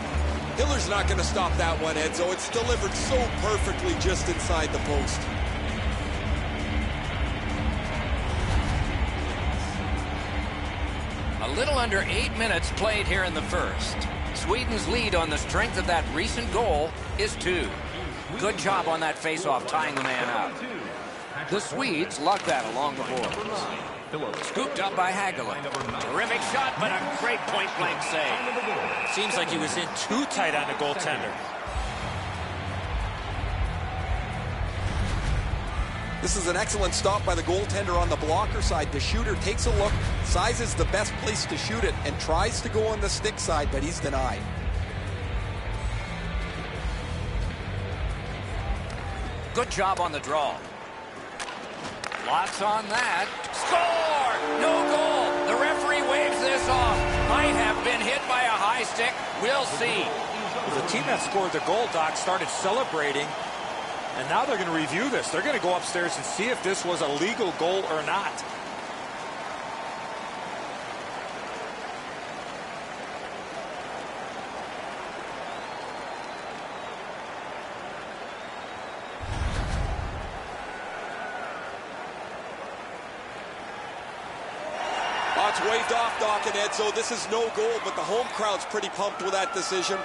Hiller's not going to stop that one, Edzo. It's delivered so perfectly just inside the post. A little under 8 minutes played here in the first. Sweden's lead on the strength of that recent goal is 2. Good job on that faceoff, tying the man out. The Swedes lug that along the boards. Scooped up by Hagelin. Terrific shot, but a great point-blank save. Seems like he was in too tight on the goaltender. This is an excellent stop by the goaltender on the blocker side. The shooter takes a look, sizes the best place to shoot it, and tries to go on the stick side, but he's denied. Good job on the draw. Lots on that. Score! No goal. The referee waves this off. Might have been hit by a high stick. We'll see. The team that scored the goal, Doc, started celebrating, and now they're going to review this. They're going to go upstairs and see if this was a legal goal or not. Oh, it's waved off, Doc and Edzo. This is no goal, but the home crowd's pretty pumped with that decision.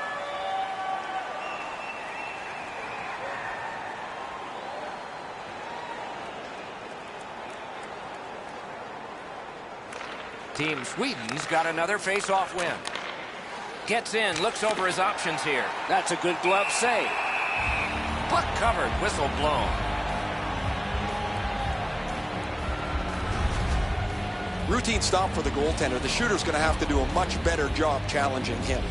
Team Sweden's got another face-off win. Gets in, looks over his options here. That's a good glove save. Puck covered, whistle blown. Routine stop for the goaltender. The shooter's going to have to do a much better job challenging him.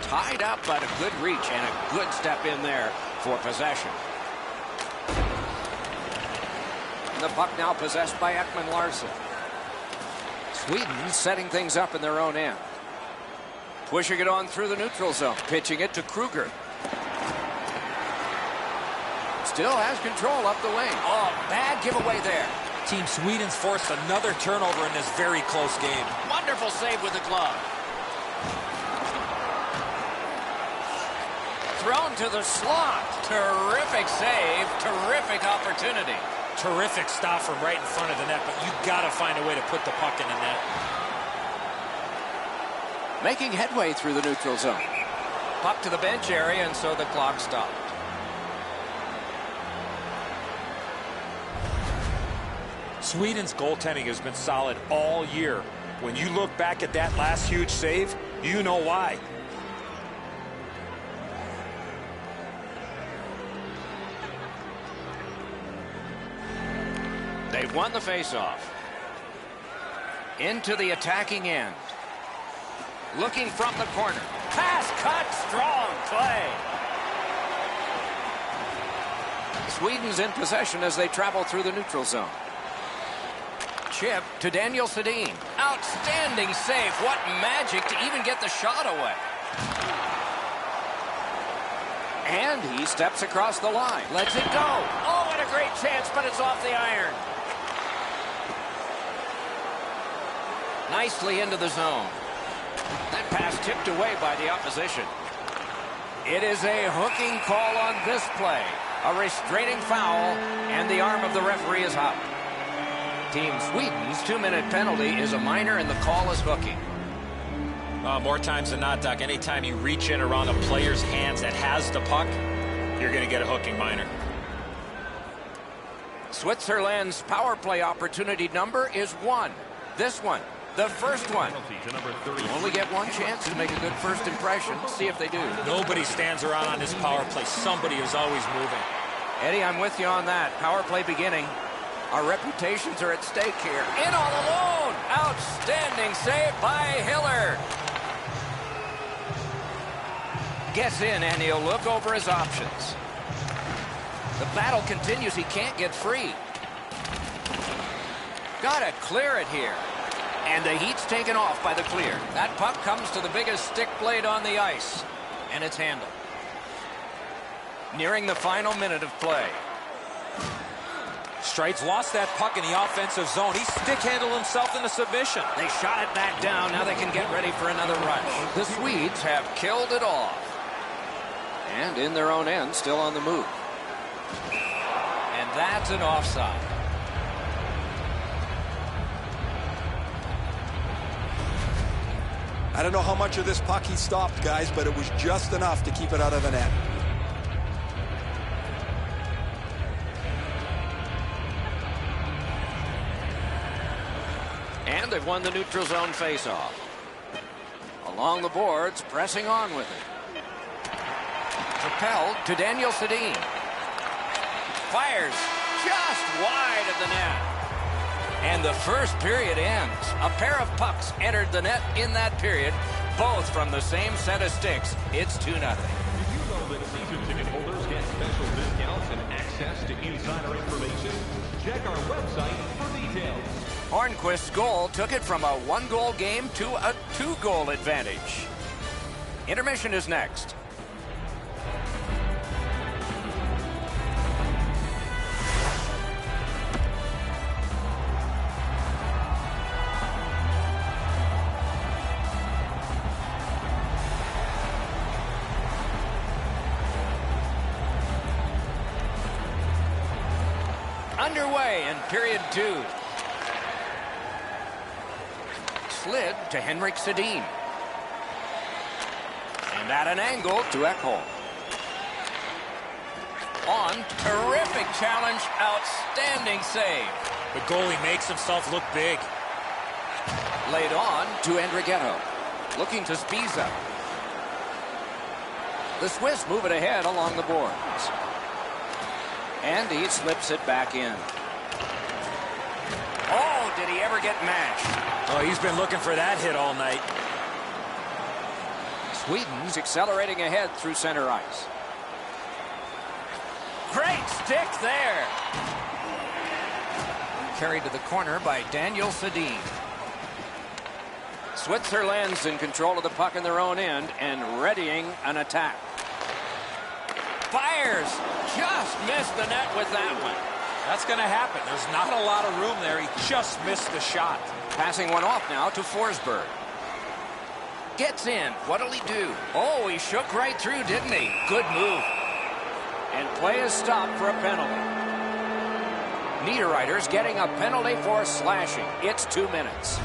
Tied up, but a good reach and a good step in there for possession. And the puck now possessed by Ekman Larsson. Sweden setting things up in their own end. Pushing it on through the neutral zone. Pitching it to Kruger. Still has control up the wing. Oh, bad giveaway there. Team Sweden's forced another turnover in this very close game. Wonderful save with the glove. Thrown to the slot. Terrific save. Terrific opportunity. Terrific stop from right in front of the net, but you got to find a way to put the puck in the net. Making headway through the neutral zone. Puck to the bench area, and so the clock stopped. Sweden's goaltending has been solid all year. When you look back at that last huge save, you know why. They've won the faceoff. Into the attacking end. Looking from the corner. Pass cut, strong play. Sweden's in possession as they travel through the neutral zone. Chip to Daniel Sedin. Outstanding save. What magic to even get the shot away. And he steps across the line. Lets it go. Oh, what a great chance, but it's off the iron. Nicely into the zone. That pass tipped away by the opposition. It is a hooking call on this play. A restraining foul, and the arm of the referee is up. Team Sweden's 2-minute penalty is a minor, and the call is hooking. More times than not, Doc, anytime you reach in around a player's hands that has the puck, you're going to get a hooking minor. Switzerland's power play opportunity number is 1. This one, the first one. You only get one chance to make a good first impression. See if they do. Nobody stands around on this power play. Somebody is always moving. Eddie, I'm with you on that. Power play beginning. Our reputations are at stake here. In all alone. Outstanding save by Hiller. Gets in, and he'll look over his options. The battle continues. He can't get free. Gotta clear it here. And the heat's taken off by the clear. That puck comes to the biggest stick blade on the ice. And it's handled. Nearing the final minute of play. Strite's lost that puck in the offensive zone. He stick-handled himself into submission. They shot it back down. Now they can get ready for another rush. The Swedes have killed it off. And in their own end, still on the move. And that's an offside. I don't know how much of this puck he stopped, guys, but it was just enough to keep it out of the net. And they've won the neutral zone faceoff. Along the boards, pressing on with it. Propelled to Daniel Sedin. Fires just wide of the net. And the first period ends. A pair of pucks entered the net in that period, both from the same set of sticks. It's 2-0. Did you know that season ticket holders get special discounts and access to insider information? Check our website for details. Hornquist's goal took it from a 1-goal game to a 2-goal advantage. Intermission is next. Underway in period 2. Slid to Henrik Sedin. And at an angle to Ekholm. On, terrific challenge, outstanding save. The goalie makes himself look big. Laid on to Andrighetto. Looking to Spiza. The Swiss move it ahead along the boards. And he slips it back in. Oh, did he ever get mashed? Oh, he's been looking for that hit all night. Sweden's accelerating ahead through center ice. Great stick there. Carried to the corner by Daniel Sedin. Switzerland's in control of the puck in their own end and readying an attack. Fires. Just missed the net with that one. That's going to happen. There's not a lot of room there. He just missed the shot. Passing one off now to Forsberg. Gets in. What'll he do? Oh, he shook right through, didn't he? Good move. And play is stopped for a penalty. Niederreiter's getting a penalty for slashing. It's 2 minutes.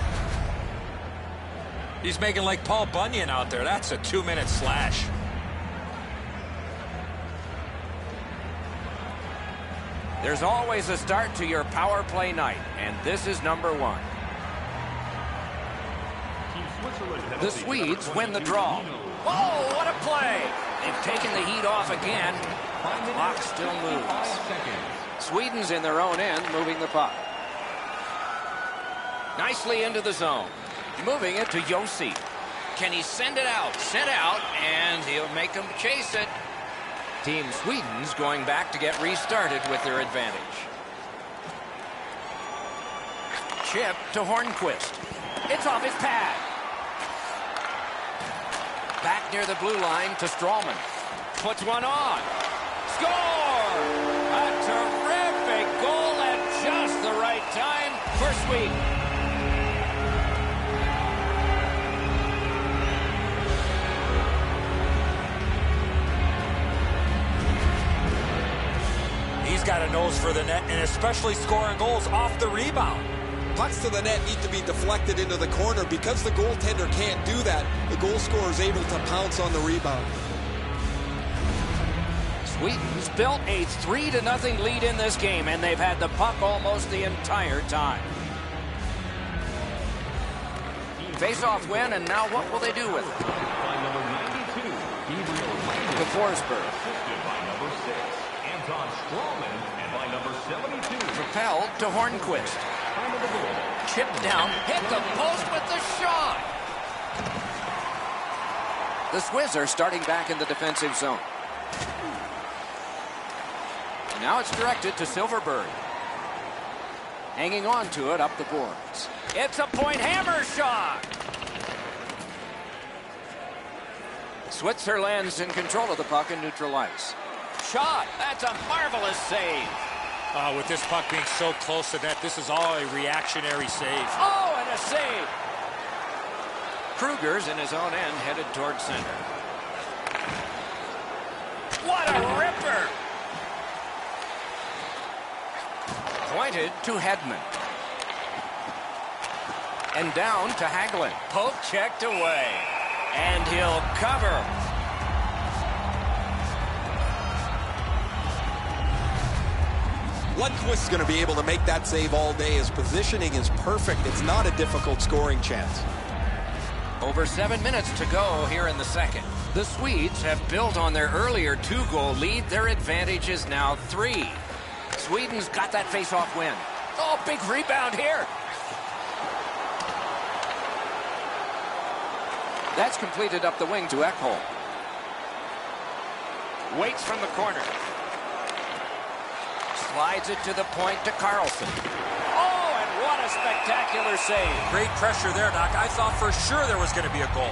He's making like Paul Bunyan out there. That's a 2-minute slash. There's always a start to your power play night, and this is number 1. The Swedes win the draw. Oh, what a play! They've taken the heat off again. The clock still moves. Sweden's in their own end, moving the puck. Nicely into the zone. Moving it to Josi. Can he send it out? Sent out, and he'll make them chase it. Team Sweden's going back to get restarted with their advantage. Chip to Hornquist. It's off his pad. Back near the blue line to Strawman. Puts one on. Score! A terrific goal at just the right time for Sweden. He's got a nose for the net, and especially scoring goals off the rebound. Pucks to the net need to be deflected into the corner. Because the goaltender can't do that, the goal scorer is able to pounce on the rebound. Sweden's built a 3-0 lead in this game, and they've had the puck almost the entire time. Face-off win, and now what will they do with it? To Forsberg. Propelled to Hornquist. Chipped down, hit the post with the shot. The Swiss are starting back in the defensive zone. And now it's directed to Silverberg. Hanging on to it up the boards. It's a point hammer shot. Switzerland's in control of the puck in neutral ice. Shot. That's a marvelous save. With this puck being so close to net, this is all a reactionary save. Oh, and a save. Kruger's in his own end, headed toward center. What a ripper. Pointed to Hedman. And down to Hagelin. Poke checked away. And he'll cover. Lundqvist's going to be able to make that save all day. His positioning is perfect. It's not a difficult scoring chance. Over 7 minutes to go here in the second. The Swedes have built on their earlier 2-goal lead. Their advantage is now 3. Sweden's got that face-off win. Oh, big rebound here. That's completed up the wing to Ekholm. Waits from the corner. Slides it to the point to Carlson. Oh, and what a spectacular save. Great pressure there, Doc. I thought for sure there was going to be a goal.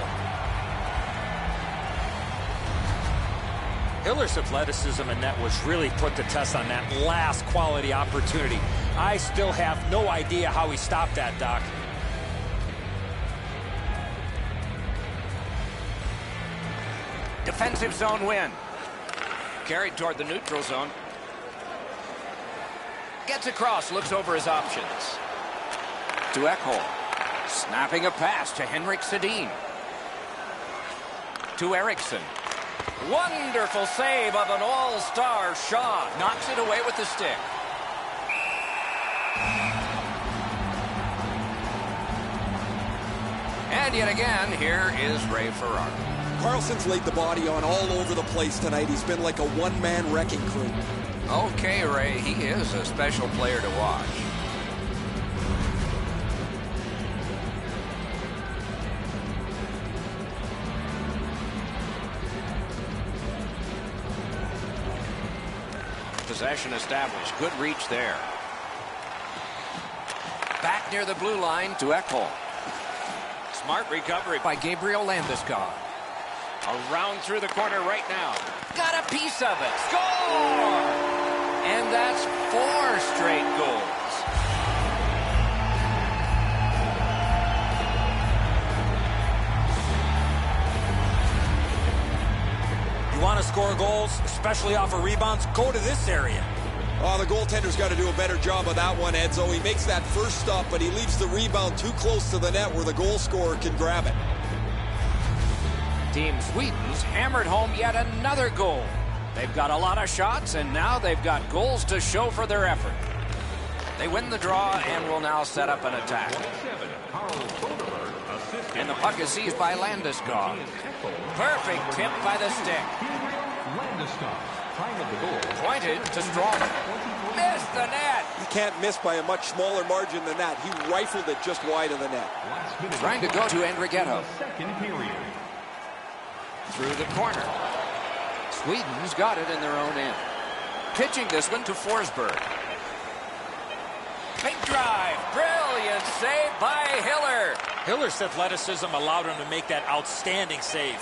Hiller's athleticism and net was really put to test on that last quality opportunity. I still have no idea how he stopped that, Doc. Defensive zone win. Carried toward the neutral zone. Gets across, looks over his options. To Ekholm. Snapping a pass to Henrik Sedin. To Eriksson. Wonderful save of an all-star shot. Knocks it away with the stick. And yet again, here is Ray Ferraro. Carlson's laid the body on all over the place tonight. He's been like a one-man wrecking crew. Okay, Ray, he is a special player to watch. Possession established. Good reach there. Back near the blue line to Ekholm. Smart recovery by Gabriel Landeskog. Around through the corner right now. Got a piece of it. Score! And that's 4 straight goals. You want to score goals, especially off of rebounds? Go to this area. Oh, the goaltender's got to do a better job of that one, Edzo. He makes that first stop, but he leaves the rebound too close to the net where the goal scorer can grab it. Team Sweden's hammered home yet another goal. They've got a lot of shots, and now they've got goals to show for their effort. They win the draw and will now set up an attack. And the puck is seized by Landeskog. Perfect tip by the stick. Pointed to Strawman. Missed the net. He can't miss by a much smaller margin than that. He rifled it just wide of the net. Trying to go to Andrighetto. Through the corner. Sweden's got it in their own end. Pitching this one to Forsberg. Big drive. Brilliant save by Hiller. Hiller's athleticism allowed him to make that outstanding save.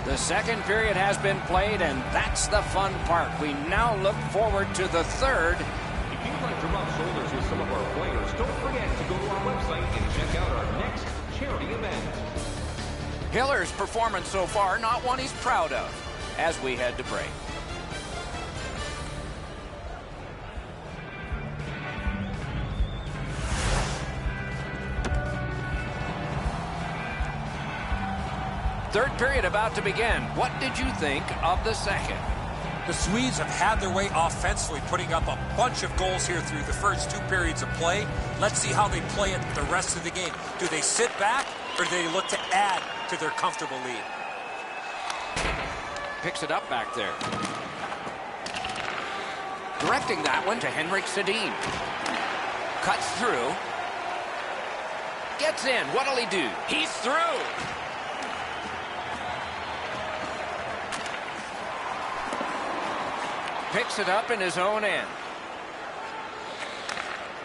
The second period has been played, and that's the fun part. We now look forward to the third. If you'd like to rub shoulders with some of our players, don't forget to go to our website and check out our next charity event. Hiller's performance so far, not one he's proud of, as we head to break. Third period about to begin. What did you think of the second? The Swedes have had their way offensively, putting up a bunch of goals here through the first 2 periods of play. Let's see how they play it the rest of the game. Do they sit back, or do they look to add to their comfortable lead? Picks it up back there. Directing that one to Henrik Sedin. Cuts through. Gets in. What'll he do? He's through. Picks it up in his own end.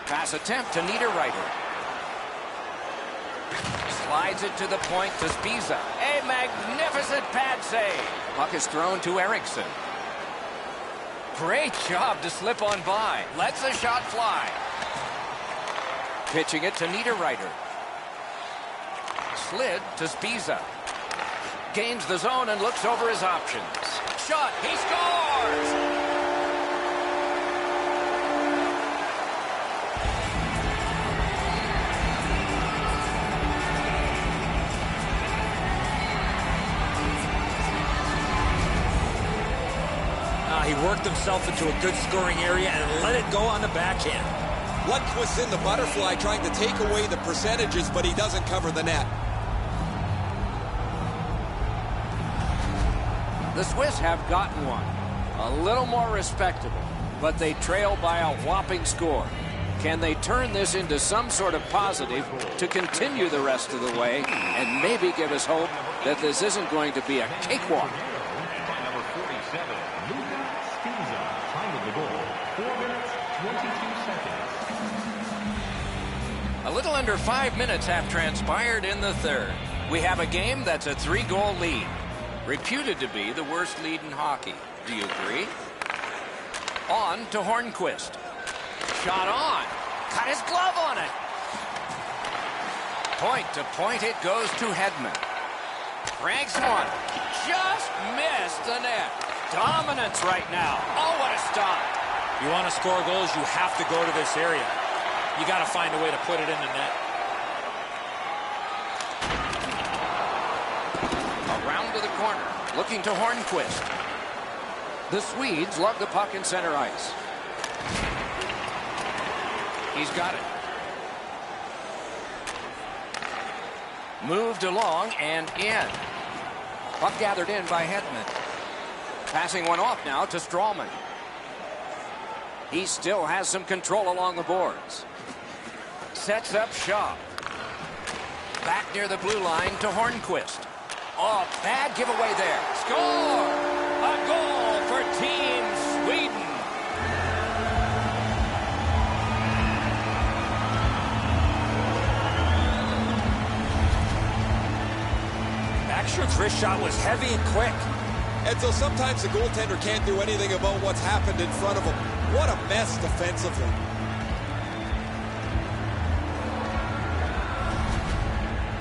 Pass attempt to Niederreiter. Slides it to the point to Spiza. A magnificent pad save. Puck is thrown to Eriksson. Great job to slip on by. Lets the shot fly. Pitching it to Niederreiter. Slid to Spiza. Gains the zone and looks over his options. Shot. He scores! He worked himself into a good scoring area and let it go on the backhand. Lundqvist's in the butterfly trying to take away the percentages, but he doesn't cover the net. The Swiss have gotten one. A little more respectable, but they trail by a whopping score. Can they turn this into some sort of positive to continue the rest of the way and maybe give us hope that this isn't going to be a cakewalk? A little under 5 minutes have transpired in the third. We have a game that's a 3-goal lead. Reputed to be the worst lead in hockey. Do you agree? On to Hornquist. Shot on. Got his glove on it. Point to point it goes to Hedman. Ranks one. Just missed the net. Dominance right now. Oh, what a stop. You want to score goals, you have to go to this area. You got to find a way to put it in the net. Around to the corner, looking to Hornquist. The Swedes lug the puck in center ice. He's got it. Moved along and in. Puck gathered in by Hedman. Passing one off now to Strawman. He still has some control along the boards. Sets up shop. Back near the blue line to Hornquist. Oh, bad giveaway there. Score! A goal for Team Sweden. Backstrom's wrist shot was heavy and quick. And so sometimes the goaltender can't do anything about what's happened in front of him. What a mess defensively.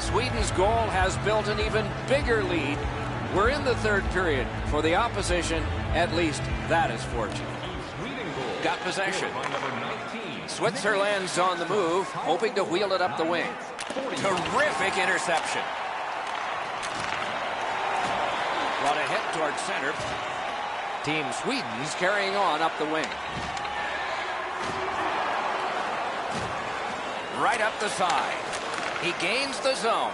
Sweden's goal has built an even bigger lead. We're in the third period. For the opposition, at least that is fortunate. Got possession. Switzerland's on the move, hoping to wheel it up the wing. Terrific interception. Brought a hit towards center. Team Sweden's carrying on up the wing. Right up the side. He gains the zone.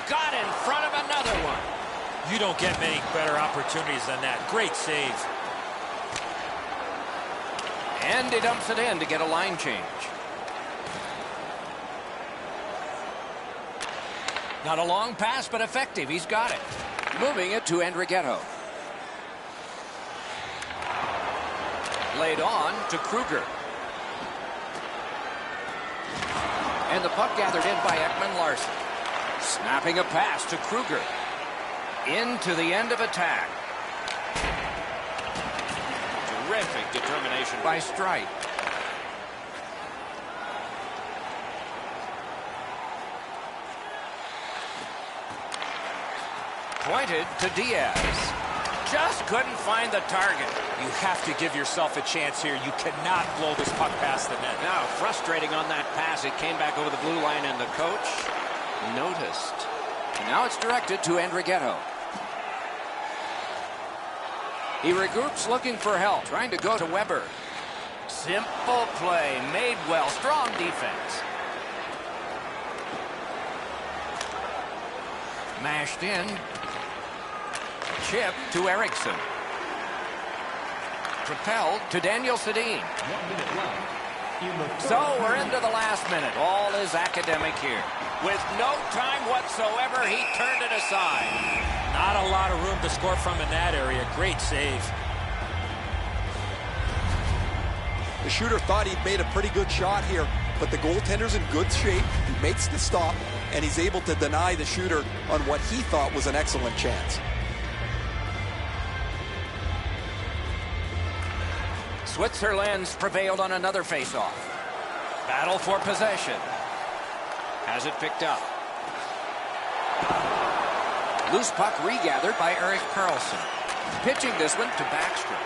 Got in front of another one. You don't get many better opportunities than that. Great save. And he dumps it in to get a line change. Not a long pass, but effective. He's got it. Moving it to Andrighetto. Laid on to Kruger. And the puck gathered in by Ekman-Larsson. Snapping a pass to Kruger. Into the end of attack. Terrific determination by Streit. Pointed to Diaz. Just couldn't find the target. You have to give yourself a chance here. You cannot blow this puck past the net. Now frustrating on that pass. It came back over the blue line and the coach noticed. And now it's directed to Andrighetto. He regroups looking for help. Trying to go to Weber. Simple play. Made well. Strong defense. Mashed in. Chip to Eriksson. Propelled to Daniel Sedin. 1 minute left. So we're into the last minute. All is academic here. With no time whatsoever, he turned it aside. Not a lot of room to score from in that area. Great save. The shooter thought he'd made a pretty good shot here, but the goaltender's in good shape. He makes the stop, and he's able to deny the shooter on what he thought was an excellent chance. Switzerland's prevailed on another faceoff. Battle for possession. Has it picked up. Loose puck regathered by Erik Karlsson. Pitching this one to Backstrom.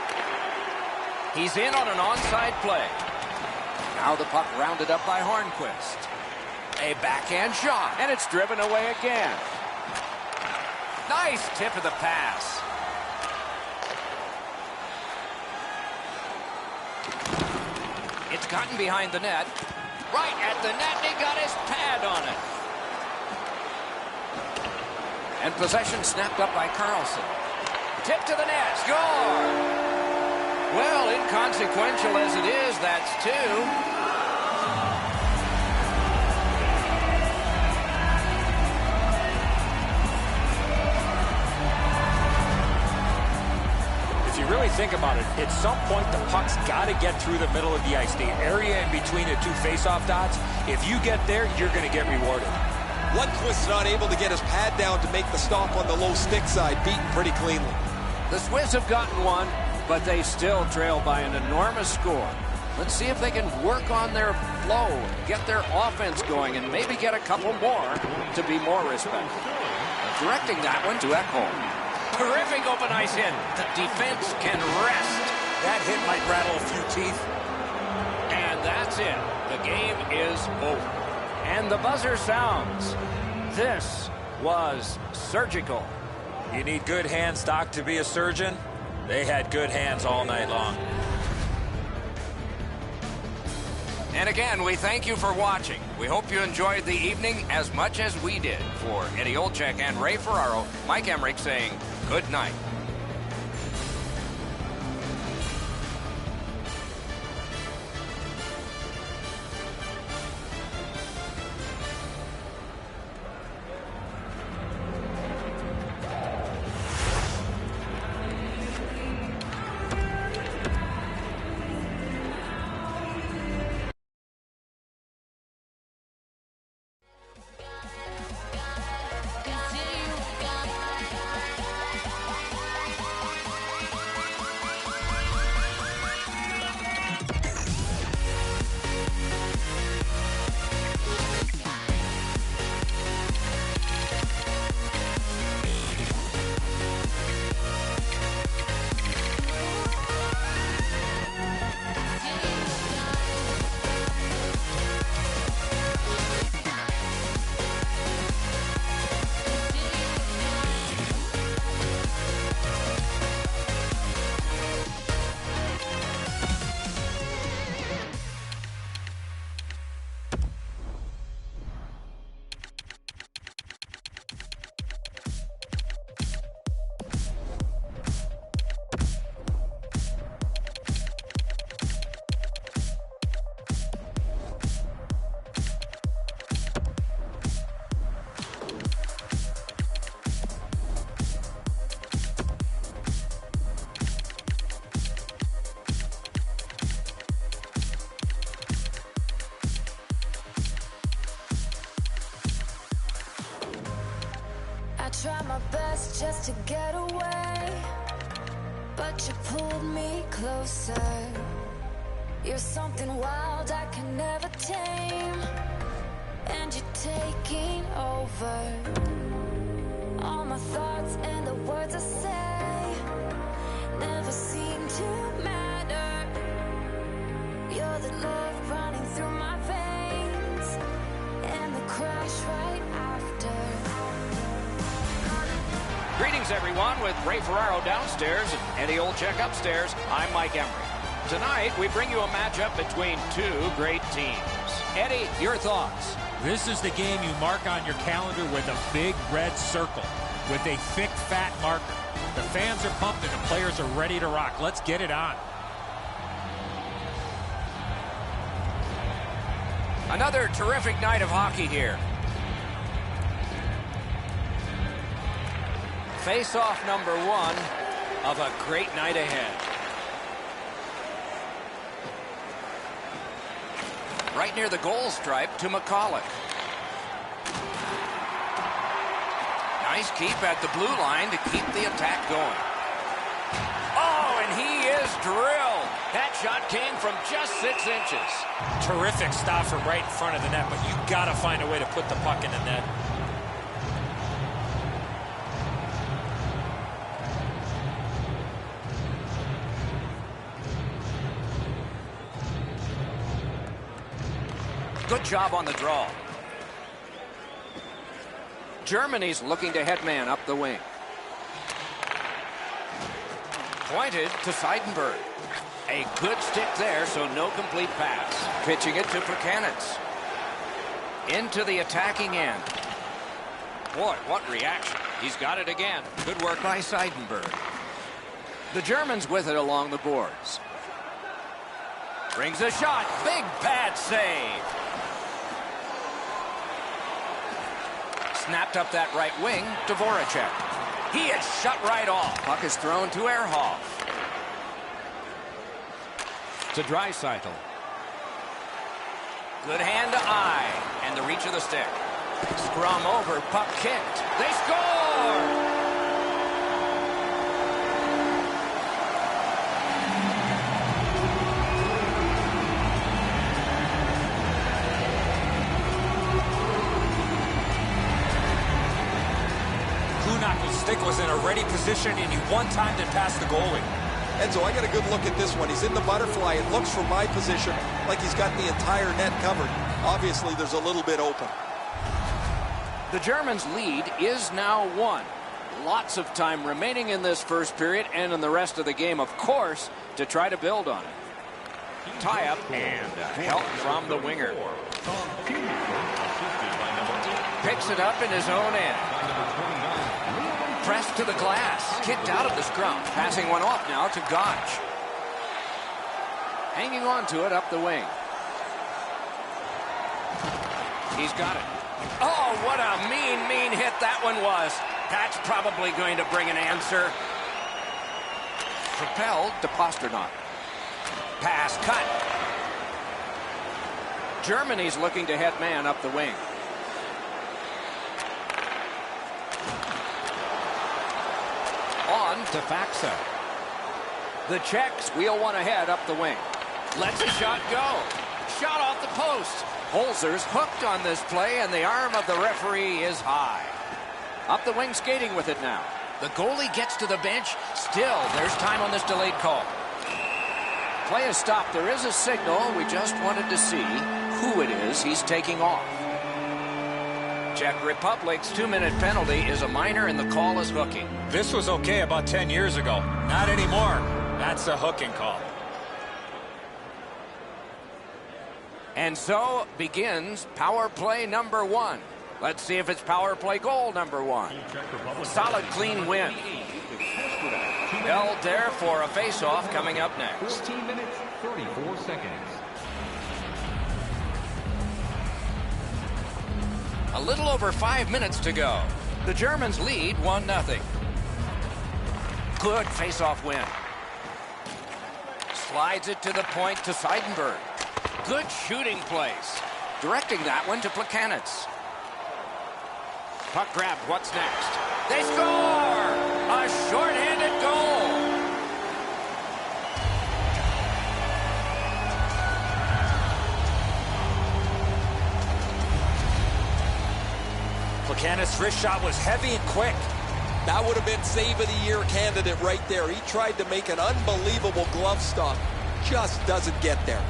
He's in on an onside play. Now the puck rounded up by Hornquist. A backhand shot, and it's driven away again. Nice tip of the pass. It's gotten behind the net. Right at the net, and he got his pad on it. And possession snapped up by Karlsson. Tip to the net. Score! Well, inconsequential as it is, that's two. Really think about it, at some point the puck's got to get through the middle of the ice, the area in between the two face-off dots. If you get there, you're going to get rewarded. Lundqvist's not able to get his pad down to make the stop on the low stick side, beaten pretty cleanly. The Swiss have gotten one, but they still trail by an enormous score. Let's see if they can work on their flow, get their offense going, and maybe get a couple more to be more respectful. Directing that one to Ekholm. Terrific open ice hit. The defense can rest. That hit might rattle a few teeth. And that's it. The game is over. And the buzzer sounds. This was surgical. You need good hands, Doc, to be a surgeon. They had good hands all night long. And again, we thank you for watching. We hope you enjoyed the evening as much as we did. For Eddie Olczyk and Ray Ferraro, Mike Emmerich saying good night. Try my best just to get away, but you pulled me closer. You're something wild I can never tame, and you're taking over. All my thoughts and the words I say never seem to matter. You're the love running through my veins, and the crash right after. Greetings, everyone, with Ray Ferraro downstairs and Eddie Olczyk upstairs. I'm Mike Emmerich. Tonight, we bring you a matchup between two great teams. Eddie, your thoughts? This is the game you mark on your calendar with a big red circle with a thick, fat marker. The fans are pumped and the players are ready to rock. Let's get it on. Another terrific night of hockey here. Face-off number one of a great night ahead. Right near the goal stripe to McCulloch. Nice keep at the blue line to keep the attack going. Oh, and he is drilled. That shot came from just 6 inches. Terrific stop from right in front of the net, but you've got to find a way to put the puck in the net. Good job on the draw. Germany's looking to headman up the wing. Pointed to Seidenberg. A good stick there, so no complete pass. Pitching it to Buchanan's. Into the attacking end. Boy, what reaction. He's got it again. Good work by Seidenberg. The Germans with it along the boards. Brings a shot. Big pad save. Snapped up that right wing to Voracek. He is shut right off. Puck is thrown to Ehrhoff. To Draisaitl. Good hand to eye. And the reach of the stick. Scrum over. Puck kicked. They score! Stick was in a ready position, and he one-timed it past the goalie. Enzo, I got a good look at this one. He's in the butterfly. It looks from my position like he's got the entire net covered. Obviously, there's a little bit open. The Germans' lead is now 1. Lots of time remaining in this first period and in the rest of the game, of course, to try to build on it. Tie-up and help from the winger. Picks it up in his own end. Pressed to the glass. Kicked out of the scrum. Passing one off now to Gotch. Hanging on to it up the wing. He's got it. Oh, what a mean hit that one was. That's probably going to bring an answer. Propelled to Pasternak. Pass cut. Germany's looking to head man up the wing. On to Faxa. The Czechs wheel one ahead up the wing. Lets a shot go. Shot off the post. Holzer's hooked on this play, and the arm of the referee is high. Up the wing skating with it now. The goalie gets to the bench. Still, there's time on this delayed call. Play is stopped. There is a signal. We just wanted to see who it is he's taking off. Czech Republic's 2-minute penalty is a minor, and the call is hooking. This was okay about 10 years ago. Not anymore. That's a hooking call. And so begins power play number 1. Let's see if it's power play goal number 1. Solid, clean win. Held there for a face-off coming up next. 14 minutes, 34 seconds. A little over 5 minutes to go. The Germans lead 1-0. Good face-off win. Slides it to the point to Seidenberg. Good shooting place. Directing that one to Plekanec. Puck grabbed. What's next? They score! A shorthanded goal. Plekanec's wrist shot was heavy and quick. That would have been save of the year candidate right there. He tried to make an unbelievable glove stop. Just doesn't get there.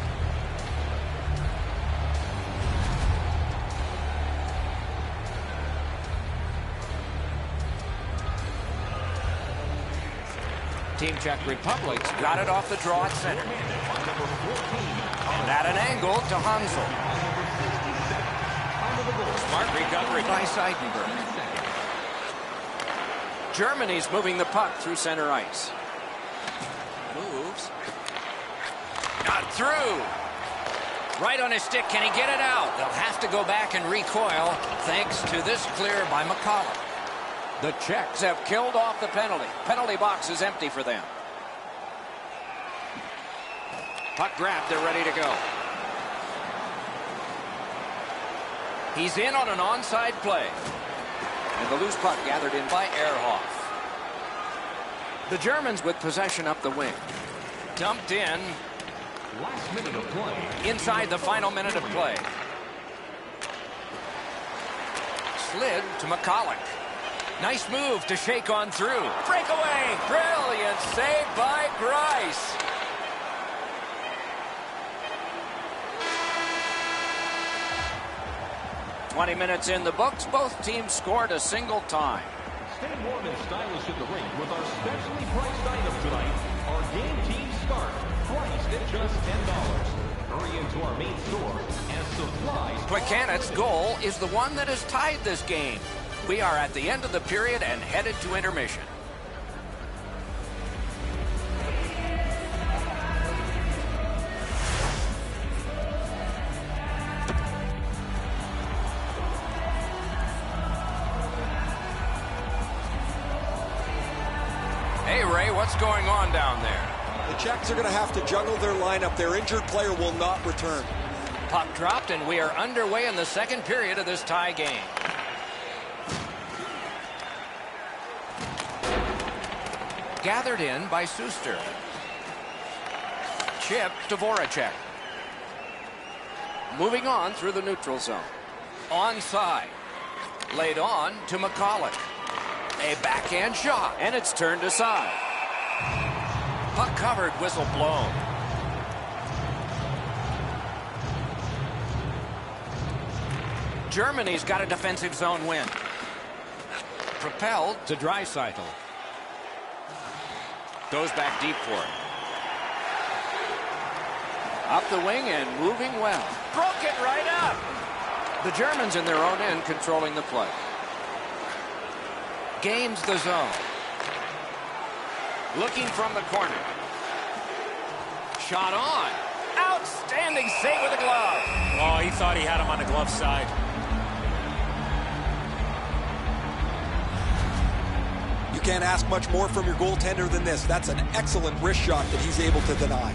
Team Czech Republic's got it off the draw at center. And at an angle to Hansel. Smart recovery by Seidenberg. Germany's moving the puck through center ice. Moves. Not through. Right on his stick. Can he get it out? They'll have to go back and recoil thanks to this clear by McCollum. The Czechs have killed off the penalty. Penalty box is empty for them. Puck grabbed. They're ready to go. He's in on an onside play. And the loose puck gathered in by Ehrhoff. The Germans with possession up the wing. Dumped in. Last minute of play. Inside the final minute of play. Slid to McCulloch. Nice move to shake on through. Breakaway. Brilliant save by Grice. "20 minutes in the books. Both teams scored a single time. Stay warm and stylish at the rink with our specially priced item tonight. Our game team start, priced at just $10. Hurry into our main store as supplies. Plekanec's goal is the one that has tied this game. We are at the end of the period and headed to intermission. Hey, Ray, what's going on down there? The Czechs are going to have to juggle their lineup. Their injured player will not return. Puck dropped, and we are underway in the second period of this tie game. Gathered in by Suster. Chip to Voracek. Moving on through the neutral zone. Onside. Laid on to McCulloch. A backhand shot, and it's turned aside. Puck covered, whistle blown. Germany's got a defensive zone win. Propelled to Draisaitl. Goes back deep for it. Up the wing and moving well. Broke it right up. The Germans in their own end controlling the play. Gains the zone. Looking from the corner. Shot on. Outstanding save with the glove. Oh, he thought he had him on the glove side. You can't ask much more from your goaltender than this. That's an excellent wrist shot that he's able to deny.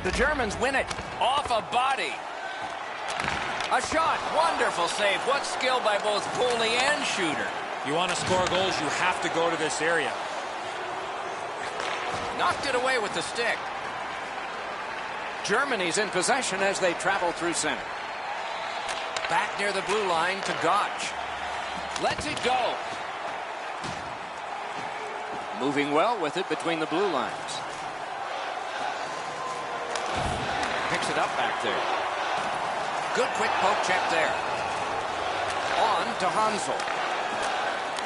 The Germans win it off a body. A shot. Wonderful save. What skill by both goalie and shooter. You want to score goals, you have to go to this area. Knocked it away with the stick. Germany's in possession as they travel through center. Back near the blue line to Gotch. Lets it go. Moving well with it between the blue lines. Picks it up back there. Good quick poke check there. On to Hansel.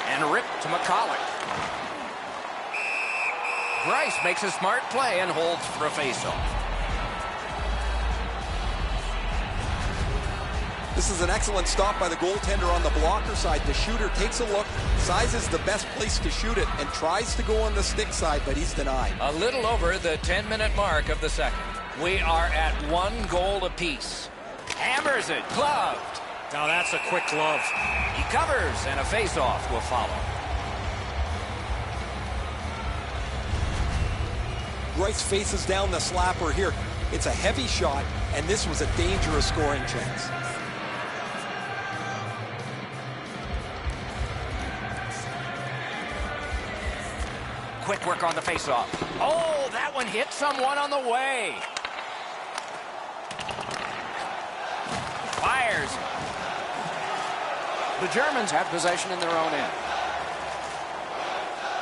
And ripped to McCulloch. Grice makes a smart play and holds for a faceoff. This is an excellent stop by the goaltender on the blocker side. The shooter takes a look, sizes the best place to shoot it, and tries to go on the stick side, but he's denied. A little over the 10-minute mark of the second. We are at 1 goal apiece. Hammers it, gloved. Now that's a quick glove. He covers, and a face-off will follow. Grice faces down the slapper here. It's a heavy shot, and this was a dangerous scoring chance. Quick work on the face-off. Oh, that one hit someone on the way. Fires. The Germans have possession in their own end.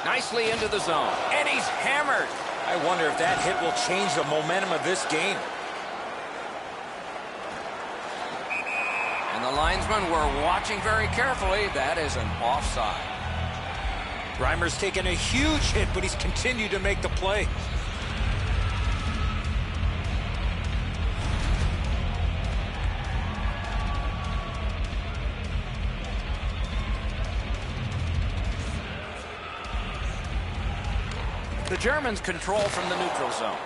Nicely into the zone. And he's hammered. I wonder if that hit will change the momentum of this game. And the linesmen were watching very carefully. That is an offside. Reimer's taken a huge hit, but he's continued to make the play. The Germans control from the neutral zone.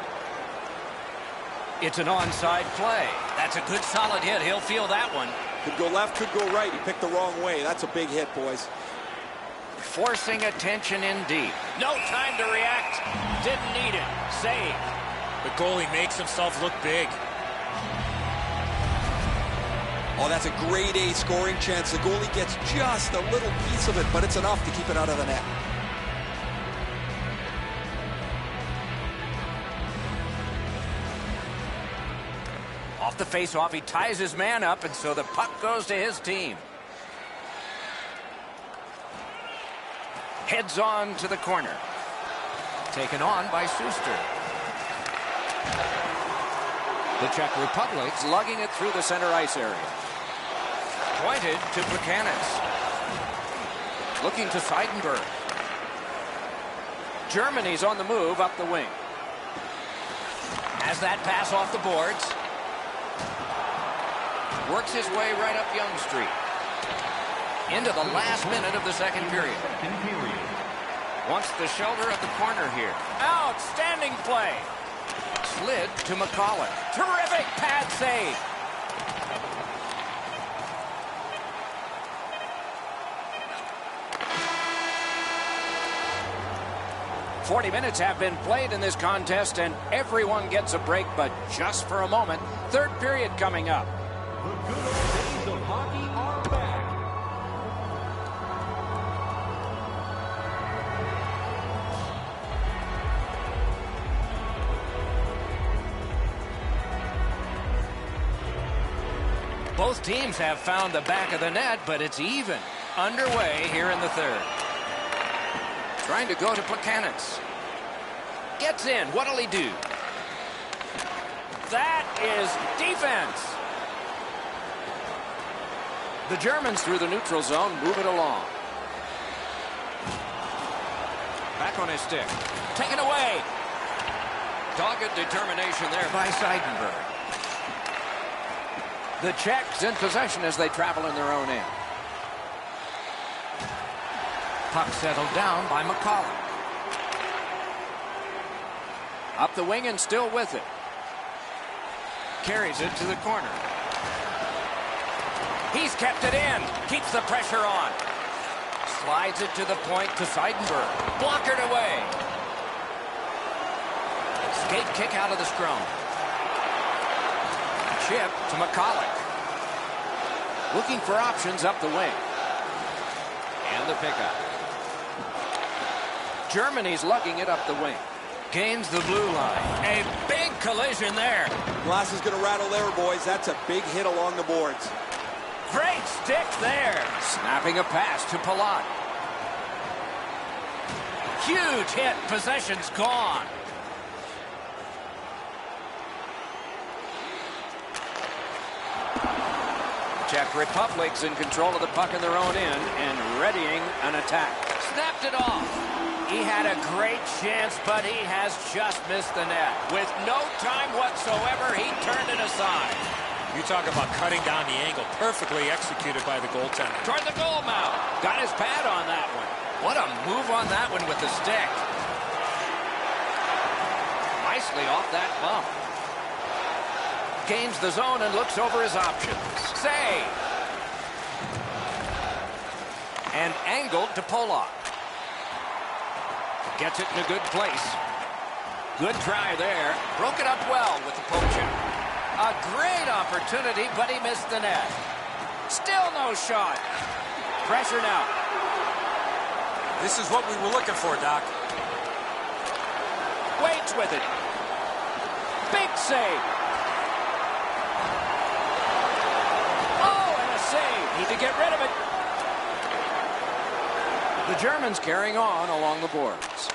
It's an onside play. That's a good solid hit. He'll feel that one. Could go left, could go right. He picked the wrong way. That's a big hit, boys. Forcing attention in deep. No time to react. Didn't need it. Save. The goalie makes himself look big. Oh, that's a grade A scoring chance. The goalie gets just a little piece of it, but it's enough to keep it out of the net. Off the face-off, he ties his man up, and so the puck goes to his team. Heads on to the corner. Taken on by Schuster. The Czech Republic's lugging it through the center ice area. Pointed to Buchanan. Looking to Seidenberg. Germany's on the move up the wing. Has that pass off the boards. Works his way right up Yonge Street. Into the last minute of the second period. Wants the shoulder at the corner here. Outstanding play. Slid to McCulloch. Terrific pad save. "40 minutes have been played in this contest, and everyone gets a break, but just for a moment. Third period coming up. The good old days of hockey are back. Both teams have found the back of the net, but it's even. Underway here in the third. Trying to go to Buchanan. Gets in. What'll he do? That is defense. The Germans through the neutral zone move it along. Back on his stick. Taken away. Dogged determination there by Seidenberg. The Czechs in possession as they travel in their own end. Puck settled down by McCollum. Up the wing and still with it. Carries it to the corner. He's kept it in. Keeps the pressure on. Slides it to the point to Seidenberg. Blockered away. Skate kick out of the scrum. Chip to McCulloch. Looking for options up the wing. And the pickup. Germany's lugging it up the wing. Gains the blue line. A big collision there. Glass is going to rattle there, boys. That's a big hit along the boards. Great stick there. Snapping a pass to Palat. Huge hit. Possession's gone. Czech Republic's in control of the puck in their own end and readying an attack. Snapped it off. He had a great chance, but he has just missed the net. With no time whatsoever, he turned it aside. You talk about cutting down the angle. Perfectly executed by the goaltender. Toward the goal mouth. Got his pad on that one. What a move on that one with the stick. Nicely off that bump. Gains the zone and looks over his options. Save. And angled to Polak. Gets it in a good place. Good try there. Broke it up well with the poke check. A great opportunity, but he missed the net. Still no shot. Pressure now. This is what we were looking for, Doc. Waits with it. Big save. Oh, and a save. Need to get rid of it. The Germans carrying on along the boards.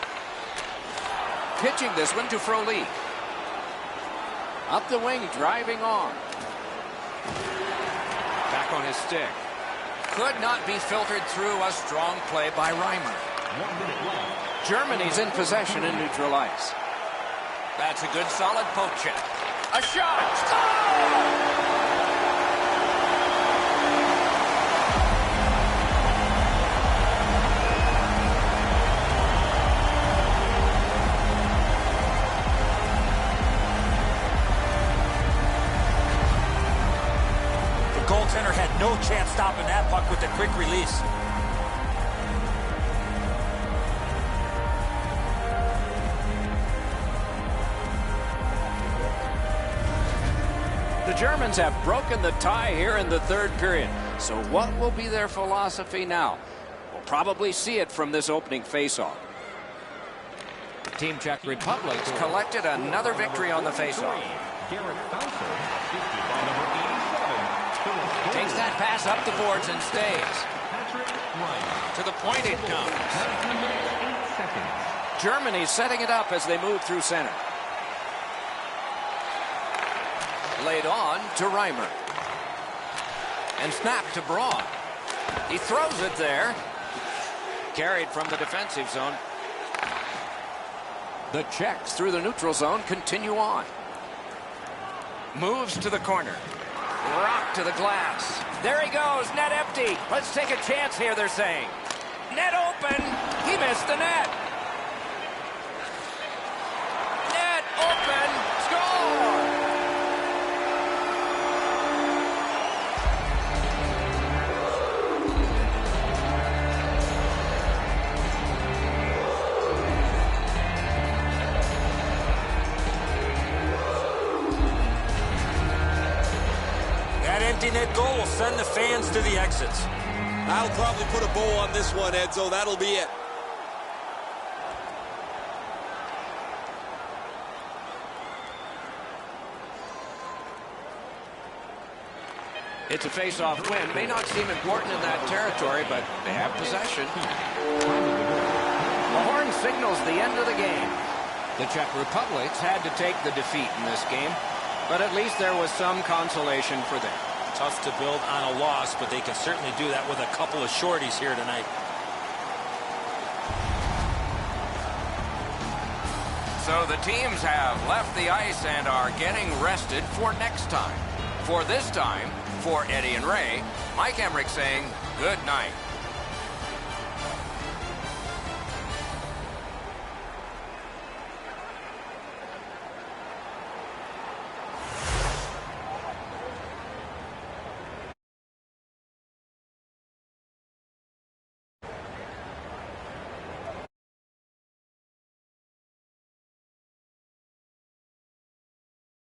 Pitching this one to Frolik. Up the wing, driving on. Back on his stick. Could not be filtered through. A strong play by Reimer. Germany's in possession in neutral ice. That's a good solid poke check. A shot. Oh! Goaltender had no chance stopping that puck with the quick release. The Germans have broken the tie here in the third period. So what will be their philosophy now? We'll probably see it from this opening faceoff. Team Czech Republic's collected another victory on the faceoff. Takes that pass up the boards and stays. To the point it comes. Germany setting it up as they move through center. Laid on to Reimer. And snapped to Braun. He throws it there. Carried from the defensive zone. The Czechs through the neutral zone continue on. Moves to the corner. Rock to the glass. There he goes. Net empty. Let's take a chance here, they're saying. Net open. He missed the net. Net open. Score! Empty net goal will send the fans to the exits. I'll probably put a bow on this one, Edzo. That'll be it. It's a face-off win. May not seem important in that territory, but they have possession. The horn signals the end of the game. The Czech Republic had to take the defeat in this game, but at least there was some consolation for them. Tough to build on a loss, but they can certainly do that with a couple of shorties here tonight. So the teams have left the ice and are getting rested for next time. For this time, for Eddie and Ray, Mike Emmerich saying good night.